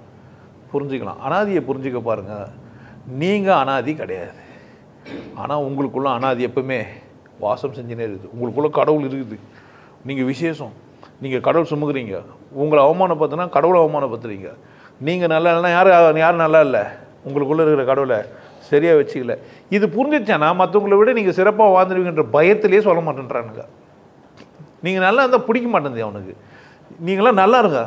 புரிஞ்சுக்கலாம். அனாதியை புரிஞ்சுக்க பாருங்கள். நீங்கள் அனாதி கிடையாது. ஆனால் உங்களுக்குள்ள அனாதி எப்பவுமே வாசம் செஞ்சுனே இருக்குது. உங்களுக்குள்ள கடவுள் இருக்குது. நீங்கள் விசேஷம். நீங்கள் கடவுள் சுமக்குறீங்க. உங்களை அவமானப்படுத்தினா கடவுளை அவமானப்படுத்துறீங்க. நீங்கள் நல்லா இல்லைன்னா யார் நல்லா இல்லை? உங்களுக்குள்ளே இருக்கிற கடவுளை சரியாக வச்சுக்கல. இது புரிஞ்சிச்சானா மற்றவங்களை விட நீங்கள் சிறப்பாக வாழ்ந்துருவீங்கன்ற பயத்திலே சொல்ல மாட்டேன்றானுங்க. நீங்கள் நல்லா இருந்தால் பிடிக்க மாட்டேங்குது அவனுக்கு. நீங்களாம் நல்லா இருங்க.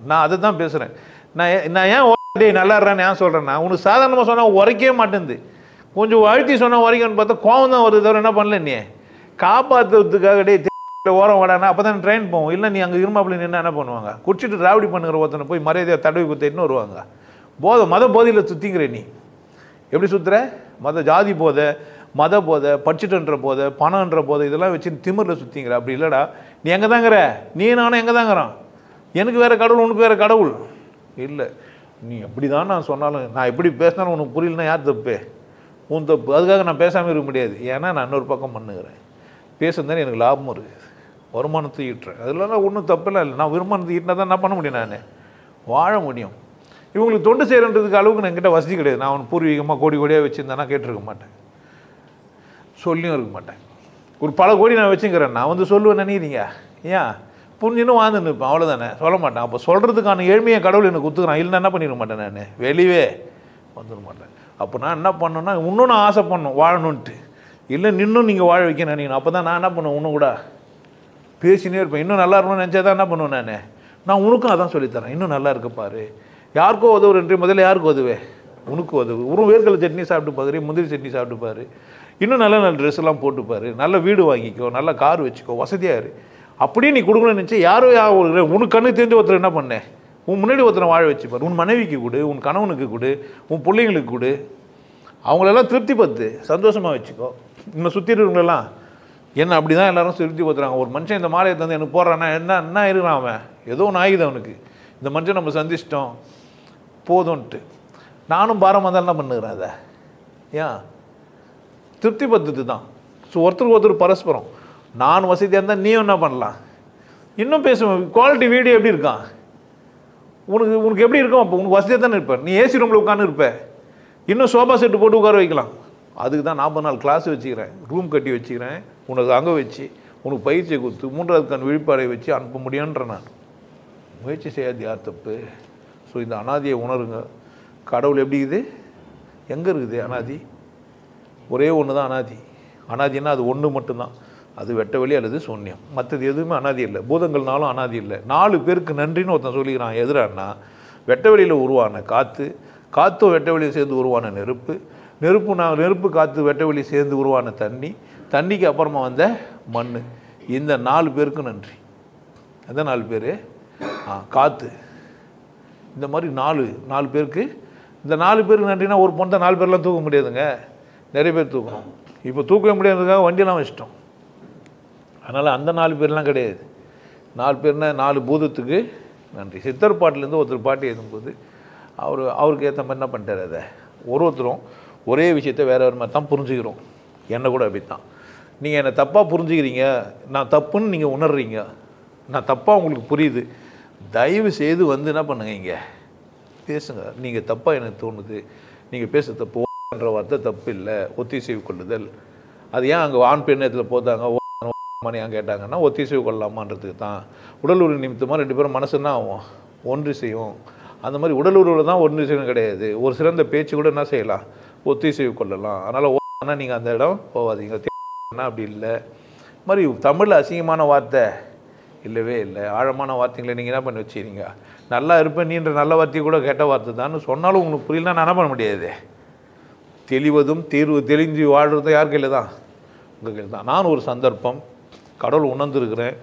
நான் அதை தான் பேசுகிறேன். நான் ஏன் நல்லா இருறேன்னு ஏன் சொல்கிறேன்னா, உனக்கு சாதாரணமாக சொன்னால் உரைக்கவே மாட்டேங்குது. கொஞ்சம் அழுத்தி சொன்னால் உரைக்கன்னு பார்த்தா கோவம் தான் வருது தவிர என்ன பண்ணல. நீ காப்பாற்றுறதுக்காக ஓரம் வாடானா அப்போ தான் ட்ரெயின் போவோம். இல்லை நீ அங்கே இருமாப்பிள்ளை நின்று என்ன பண்ணுவாங்க, குடிச்சிட்டு ராவடி பண்ணுங்கிற ஒருத்தனை போய் மரியாதையை தடவி குத்தின்னு வருவாங்க. மத போதையில் சுற்றிங்கிற நீ எப்படி சுற்றுற? ஜாதி போதை, மத போதை, படிச்சுட்டுன்ற போதை, பணம்ன்ற போதை, இதெல்லாம் வச்சு திமிரில் சுற்றிங்கிற. அப்படி இல்லைடா, நீ எங்கே தாங்கிற, நீ நானும் எங்கே தாங்கிறான். எனக்கு வேறு கடவுள், உனக்கு வேறு கடவுள் இல்லை. நீ எப்படி தான் நான் சொன்னாலும், நான் எப்படி பேசினாலும் உனக்கு புரியலன்னா யார் தப்பு? உன் தப்பு. அதுக்காக நான் பேசாமல் இருக்க முடியாது. ஏன்னா நான் இன்னொரு பக்கம் பண்ணுகிறேன். பேசுனதானே எனக்கு லாபமும் இருக்குது, வருமானத்தை ஈட்டுறேன். அதெல்லாம் ஒன்றும் தப்பெல்லாம் இல்லை. நான் வருமானத்தை ஈட்டினா தான் என்ன பண்ண முடியும், நான் வாழ முடியும். இவங்களுக்கு தொண்டு செய்கிறன்றதுக்கு அளவுக்கு நான் என்கிட்ட வசதி கிடையாது. நான் அவன் பூர்வீகமாக கோடி கோடியாக வச்சுருந்தேன்னா கேட்டிருக்க மாட்டேன், சொல்லியும் இருக்க மாட்டேன். ஒரு பல கோடி நான் வச்சுக்கிறேன், நான் வந்து சொல்லுவேன் நினைக்கிறீங்க? ஏன் புரிஞ்சுன்னு வாழ்ந்து நிற்பேன், அவ்வளோதானே, சொல்ல மாட்டேன். அப்போ சொல்கிறதுக்கான ஏழ்மையை கடவுள் எனக்கு குத்துக்கிறான். இல்லைன்னா என்ன பண்ணிட மாட்டேன், நான் வெளியே வந்துட மாட்டேன். அப்போ நான் என்ன பண்ணணுன்னா, இன்னும் நான் ஆசை பண்ணணும் வாழணுன்ட்டு. இல்லை இன்னும் நீங்கள் வாழ வைக்க நினைக்கணும். அப்போ தான் நான் என்ன பண்ணுவேன், இன்னும் கூட பேசினே இருப்பேன். இன்னும் நல்லா இருக்கணும்னு நினச்சா தான் என்ன பண்ணுவேன், நான் உனக்கும் அதான் சொல்லித்தரேன். இன்னும் நல்லா இருக்க பாரு. யாருக்கோ உதவுறன்றி முதல்ல யாருக்கு உதவு, உனக்கு உதவு. ஒரு வேர்க்கடலை சட்னி சாப்பிட்டு பாரு, முந்திரி சட்னி சாப்பிட்டு பாரு, இன்னும் நல்ல நல்ல ட்ரெஸ் எல்லாம் போட்டுப்பாரு, நல்ல வீடு வாங்கிக்கோ, நல்ல கார் வச்சுக்கோ, வசதியாக இரு. அப்படியே நீ கொடுக்கணும்னு நினச்சி யாரோ ஒரு உனக்கு கண்ணு தெரிஞ்சு ஒருத்தர் என்ன பண்ணேன், உன் முன்னாடி ஒருத்தரை வாழ வச்சுப்பார். உன் மனைவிக்கு கொடு, உன் கணவனுக்கு கொடு, உன் பிள்ளைங்களுக்கு கொடு. அவங்களெல்லாம் திருப்தி பத்து, சந்தோஷமாக வச்சுக்கோ. இன்னும் சுற்றி இருக்கிறவங்களெல்லாம் என்ன அப்படி தான் எல்லாரும் திருப்தி பத்துறாங்க. ஒரு மனுஷன் இந்த மாலையை தந்து எனக்கு போடுறான்னா என்ன இருக்கிறான் அவன், ஏதோ ஒன்று ஆகுது அவனுக்கு. இந்த மனுஷன் நம்ம சந்திச்சிட்டோம் போதும்ன்ட்டு. நானும் பாரமாக தான் என்ன பண்ணுகிறேன், அதை ஏன் திருப்தி பத்துது தான். ஸோ ஒருத்தருக்கு ஒருத்தர் பரஸ்பரம். நான் வசதியாக இருந்தால் நீயும் என்ன பண்ணலாம், இன்னும் பேசுவேன். குவாலிட்டி வீடியோ எப்படி இருக்கான் உனக்கு எப்படி இருக்கும்? அப்போ உனக்கு வசதியாக தானே இருப்பேன். நீ ஏசி ரூமில் உட்காந்து இருப்பேன், இன்னும் சோஃபா செட்டு போட்டு உட்கார வைக்கலாம். அதுக்கு தான் 40 நாள் கிளாஸ் வச்சுக்கிறேன், ரூம் கட்டி வச்சுக்கிறேன், உனக்கு அங்கே வச்சு உனக்கு பயிற்சியை கொடுத்து 3வது கண் விழிப்பாடை வச்சு அனுப்ப முடியுன்ற. நான் முயற்சி செய்யாது யார் தப்பு. ஸோ இந்த அனாதியை உணருங்க. கடவுள் எப்படி இருக்குது, எங்கே இருக்குது அனாதி? ஒரே ஒன்று தான் அனாதி. அனாதின்னா அது ஒன்று மட்டும்தான், அது வெட்ட வெளி அல்லது சூன்யம். மற்றது எதுவுமே அனாதி இல்லை. பூதங்கள்னாலும் அனாதி இல்லை. 4 பேருக்கு நன்றின்னு ஒருத்தன் சொல்லிக்கிறான். எதிரானா வெட்ட வெளியில் உருவான காற்று, காற்றும் வெட்ட வெளியில் சேர்ந்து உருவான நெருப்பு, நெருப்பு காற்று வெட்ட வெளி சேர்ந்து உருவான தண்ணி, தண்ணிக்கு அப்புறமா வந்த மண். இந்த 4 பேருக்கு நன்றி. எந்த 4 பேர்? காற்று. இந்த மாதிரி 4 பேருக்கு. இந்த 4 பேருக்கு நன்றினா ஒரு பொண்ணை 4 பேர்லாம் தூக்க முடியாதுங்க, நிறைய பேர் தூக்கணும். இப்போ தூக்கவே முடியாததுக்காக வண்டியெல்லாம் வச்சிட்டோம். அதனால் அந்த 4 பேர்லாம் கிடையாது. 4 பேர்னா 4 பூதத்துக்கு நன்றி. சித்தர் பாட்டிலேருந்து ஒருத்தர் பாட்டு எழுதும்போது அவருக்கு ஏற்ற மாதிரி என்ன பண்ணிட்டார், அதை ஒருத்தரும் ஒரே விஷயத்தை வேறு மாதிரி தான் புரிஞ்சுக்கிறோம். என்னை கூட அப்படி தான். நீங்கள் என்னை தப்பாக புரிஞ்சுக்கிறீங்க, நான் தப்புன்னு நீங்கள் உணர்றீங்க, நான் தப்பாக உங்களுக்கு புரியுது. தயவு செய்து வந்து என்ன பண்ணுங்க, இங்கே பேசுங்க. நீங்கள் தப்பாக எனக்கு தோணுது, நீங்கள் பேச தப்பு என்ற வார்த்தை தப்பு இல்லை. ஒத்திசைவு கொள்ளுதல், அது ஏன் அங்கே ஆண் பெண் இடத்துல போத்தாங்க மணி ஏன் கேட்டாங்கன்னா ஒத்திசைவு கொள்ளலாமான்றதுக்கு தான். உடல் உறவு நிமித்தமாக 2 பேரும் மனசுன்னா ஆகும், ஒன்று செய்யும். அந்த மாதிரி உடல் உறவில் தான் ஒன்று செய்யணும் கிடையாது. ஒரு சிறந்த பேச்சு கூட என்ன செய்யலாம், ஒத்திசைவு கொள்ளலாம். அதனால் ஆனால் நீங்கள் அந்த இடம் போகாதீங்க. அப்படி இல்லை. மாதிரி தமிழில் அசிங்கமான வார்த்தை இல்லவே இல்லை. ஆழமான வார்த்தைங்களை நீங்கள் என்ன பண்ணி வச்சுக்கிறீங்க. நல்லா இருப்பேன் நீன்ற நல்ல வார்த்தையை கூட கெட்ட வார்த்தை தான் சொன்னாலும் உங்களுக்கு புரியலாம், நான் என்ன பண்ண முடியாது. தெளிவதும் தெளிஞ்சு வாழ்கிறதும் யார் கையில் தான், உங்கள் கையில் தான். நான் ஒரு சந்தர்ப்பம் கடவுள் உணர்ந்துருக்கிறேன்.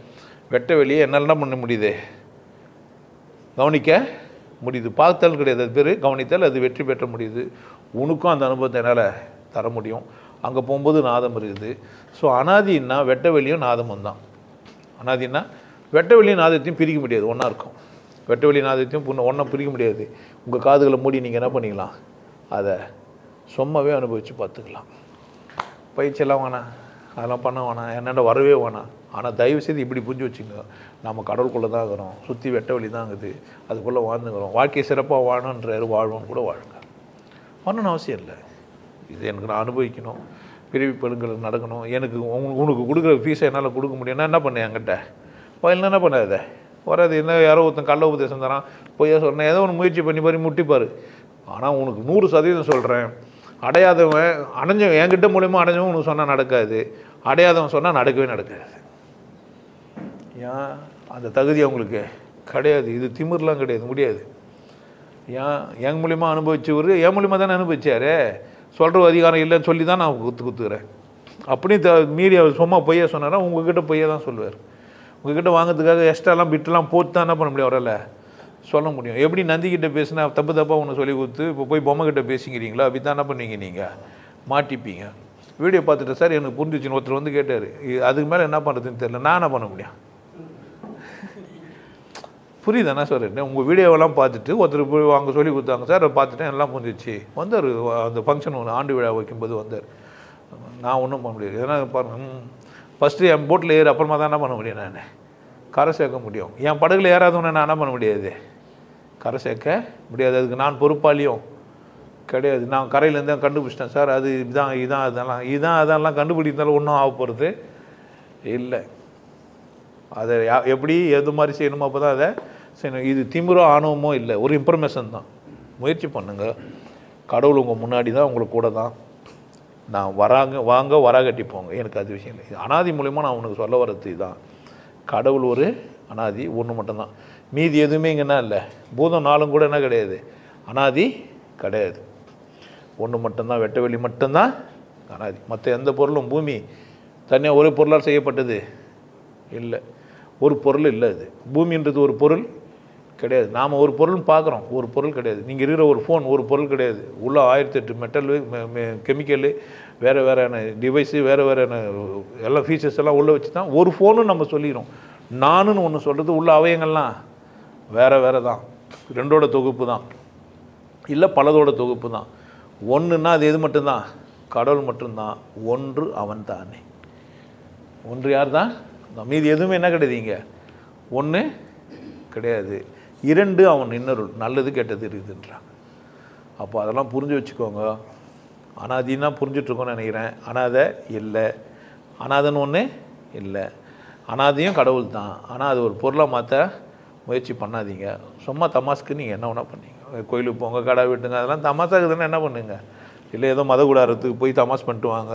வெட்ட வெளியே என்னால் என்ன பண்ண முடியுது, கவனிக்க முடியுது. பார்த்தல் கிடையாது, அது பேர் கவனித்தல். அது வெற்றி பெற்ற முடியுது. உனக்கும் அந்த அனுபவத்தை என்னால் தர முடியும். அங்கே போகும்போது நாதம் இருக்குது. ஸோ அனாதின்னா வெட்ட வெளியும் நாதமும் தான். அனாதின்னா வெட்ட வெளியும் நாதத்தையும் பிரிக்க முடியாது, ஒன்றா இருக்கும். வெட்ட வெளி நாதத்தையும் ஒன்றா பிரிக்க முடியாது. உங்கள் காதுகளை மூடி நீங்கள் என்ன பண்ணிக்கலாம், அதை சும்மாவே அனுபவித்து பார்த்துக்கலாம். பயிற்சியெல்லாம் வேணாம், அதெல்லாம் பண்ண வேணாம், என்னென்ன வரவே வேணாம். ஆனால் தயவுசெய்து இப்படி புரிஞ்சு வச்சுங்க, நம்ம கடவுளுக்குள்ளே தான் இருக்கிறோம், சுற்றி வெட்ட வெளி தான் இருக்குது, அதுக்குள்ளே வாழ்ந்துக்கிறோம். வாழ்க்கையை சிறப்பாக வாழணுன்றாரு, வாழ்வோன்னு கூட வாழுங்க. பண்ணணும்னு அவசியம் இல்லை. இது எனக்கு நான் அனுபவிக்கணும், பிரிவு பெண்களுக்கு நடக்கணும். எனக்கு உனக்கு கொடுக்குற ஃபீஸை என்னால் கொடுக்க முடியும்னா என்ன பண்ணேன், என்கிட்ட பதில் என்ன பண்ணாத வராது. என்ன யாரோ ஒருத்தன் கள்ள உபதேசம் தரான், பொய்யா சொல்கிறேன், ஏதோ ஒன்று முயற்சி பண்ணி பாரு, முட்டிப்பார். ஆனால் உனக்கு 100% சொல்கிறேன், அடையாதவன் அடைஞ்சவன் என்கிட்ட மூலியமாக அடைஞ்சவன் உனக்கு சொன்னால் நடக்காது, அடையாதவன் சொன்னால் நடக்கவே நடக்காது. ஏன் அந்த தகுதி அவங்களுக்கு கிடையாது. இது திமிர்லாம் கிடையாது, முடியாது. ஏன் என் மூலியமாக அனுபவிச்சவர் என் மூலியமாக தானே அனுபவிச்சார். சொல்கிற அதிகாரம் இல்லைன்னு சொல்லி தான் நான் குத்துக்கிறேன். அப்படியும் மீறி அவர் சும்மா பொய்யா சொன்னாரா, உங்ககிட்ட பொய்யா தான் சொல்லுவார். உங்ககிட்ட வாங்கிறதுக்காக எக்ஸ்ட்ராலாம் பிட்டெலாம் போட்டு தான் என்ன பண்ண முடியும், அவரால் சொல்ல முடியும். எப்படி நந்திக்கிட்ட பேசினா தப்பாக ஒன்று சொல்லி கொடுத்து இப்போ போய் பொம்மைக்கிட்ட பேசிக்கிறீங்களா, அப்படி தான் என்ன பண்ணுவீங்க, நீங்கள் மாட்டிப்பீங்க. வீடியோ பார்த்துட்டு சார் எனக்கு புரிஞ்சிச்சுன்னு ஒருத்தர் வந்து கேட்டார். அதுக்கு மேலே என்ன பண்ணுறதுன்னு தெரியல, நான் என்ன பண்ண முடியும். புரியுதாண்ணா சார்? உங்கள் வீடியோவெல்லாம் பார்த்துட்டு ஒருத்தர் போய் வாங்க சொல்லி கொடுத்தாங்க சார், அதை பார்த்துட்டேன், எல்லாம் புரிஞ்சிச்சு. வந்தார் அந்த ஃபங்க்ஷன் ஒன்று ஆண்டு விழா வைக்கும்போது வந்தார். நான் ஒன்றும் பண்ண முடியாது. ஏன்னா பாருங்க, ஃபஸ்ட்டு என் போட்டில் ஏறு, அப்புறமா தான் என்ன பண்ண முடியும்? நான் கரை சேர்க்க முடியும். என் படகுல ஏறாதவனை நான் என்ன பண்ண முடியாது? கரை சேர்க்க முடியாது. அதுக்கு நான் பொறுப்பாளியும் கிடையாது. நான் கரையிலேருந்து கண்டுபிடிச்சிட்டேன் சார், அது இதான் அதெல்லாம் கண்டுபிடித்தாலும் ஒன்றும் ஆக போகிறது இல்லை. அதை எப்படி எது மாதிரி செய்யணுமோ அப்போ தான் அதை செய்யணும். இது திமிரோ ஆணவமோ இல்லை, ஒரு இன்ஃபர்மேஷன் தான். முயற்சி பண்ணுங்கள். கடவுள் உங்கள் முன்னாடி தான், உங்களுக்கு கூட தான். நான் வாங்க வராகட்டி போங்க, எனக்கு அது விஷயம் இல்லை. அனாதி மூலயமா நான் உனக்கு சொல்ல வர்றது இதுதான். கடவுள் ஒரு அனாதி ஒன்று மட்டும்தான். மீதி எதுவுமே இங்கன்னா இல்லை. பூதம் நாளும் கூட என்ன கிடையாது, அனாதி கிடையாது. ஒன்று மட்டும்தான், வெட்ட வெளி மட்டும்தான் அனாதி. மற்ற எந்த பொருளும் பூமி தனியாக ஒரு பொருளால் செய்யப்பட்டது இல்லை. ஒரு பொருள் இல்லை. அது பூமின்றது ஒரு பொருள் கிடையாது. நாம் ஒரு பொருள் பார்க்குறோம், ஒரு பொருள் கிடையாது. நீங்கள் இருக்கிற ஒரு ஃபோன் ஒரு பொருள் கிடையாது. உள்ள 1008 மெட்டலு, கெமிக்கலு, வேறு வேறான டிவைஸு, வேறு எல்லாம் ஃபீச்சர்ஸ் எல்லாம் உள்ளே வச்சு தான் ஒரு ஃபோனும் நம்ம சொல்லிக்கிறோம். நானுன்னு ஒன்று சொல்கிறது உள்ள அவயங்கள்லாம் வேறு தான். ரெண்டோட தொகுப்பு தான், இல்லை பலதோட தொகுப்பு தான். ஒன்றுன்னா அது எது மட்டும்தான்? கடவுள் மட்டும்தான். ஒன்று அவன் தானே. ஒன்று யார் தான்? மீதி எதுவுமே என்ன கிடையாது இங்கே, ஒன்று கிடையாது. இரண்டு அவன் இன்னொருள், நல்லது கெட்டது இருக்குதுன்றாங்க. அப்போ அதெல்லாம் புரிஞ்சு வச்சுக்கோங்க. அனாதின்னா புரிஞ்சிட்ருக்கோன்னு நினைக்கிறேன். அனாதை இல்லை, அனாதன்னு ஒன்று இல்லை. அனாதையும் கடவுள் தான். ஆனால் அது ஒரு பொருளாக மாற்ற முயற்சி பண்ணாதீங்க. சும்மா தமாஸ்க்கு நீங்கள் என்ன வேணா பண்ணீங்க. கோயிலுக்கு போங்க, கடை விட்டுங்க, அதெல்லாம் தமாசாக்குதுன்னு என்ன பண்ணுங்க. இல்லை ஏதோ மத கூடாரத்துக்கு போய் தமாஸ் பண்ணிட்டு வாங்க,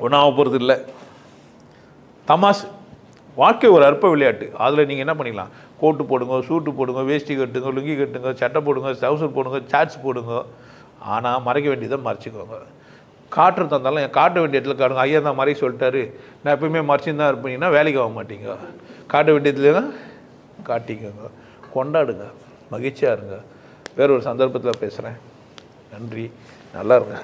ஒன்றும் ஆக போகிறது இல்லை. தமாஸ் வாழ்க்கை ஒரு அற்ப விளையாட்டு. அதில் நீங்கள் என்ன பண்ணிக்கலாம்? கோட்டு போடுங்க, சூட்டு போடுங்க, வேஷ்டி கட்டுங்க, லுங்கி கட்டுங்க, சட்டை போடுங்க, டவுசர் போடுங்க, சாட்ஸ் போடுங்க. ஆனால் மறைக்க வேண்டியதை மறைச்சிக்கோங்க. காட்டுறது தந்தாலும் காட்ட வேண்டிய இடத்துல காட்டுங்க. ஐயா தான் மறைக்க சொல்லிட்டாரு, நான் எப்பவுமே மறைச்சின்னு தான் இருப்பீங்கன்னா வேலைக்கு ஆக மாட்டீங்க. காட்ட வேண்டியதுல தான் காட்டிக்கோங்க. கொண்டாடுங்க, மகிழ்ச்சியாக இருங்க. வேறொரு சந்தர்ப்பத்தில் பேசுகிறேன். நன்றி, நல்லா இருங்க.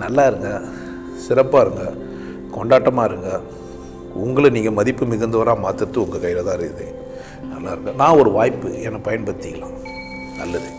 நல்லா இருங்க, சிறப்பாக இருங்க, கொண்டாட்டமாக இருங்க. உங்களை நீங்கள் மதிப்பு மிகுந்தவராக மாற்றுறது உங்கள் கையில் தான் இருக்குது. நல்லா இருங்க. நான் ஒரு வாய்ப்பு என்னை பயன்படுத்திக்கலாம். நல்லது.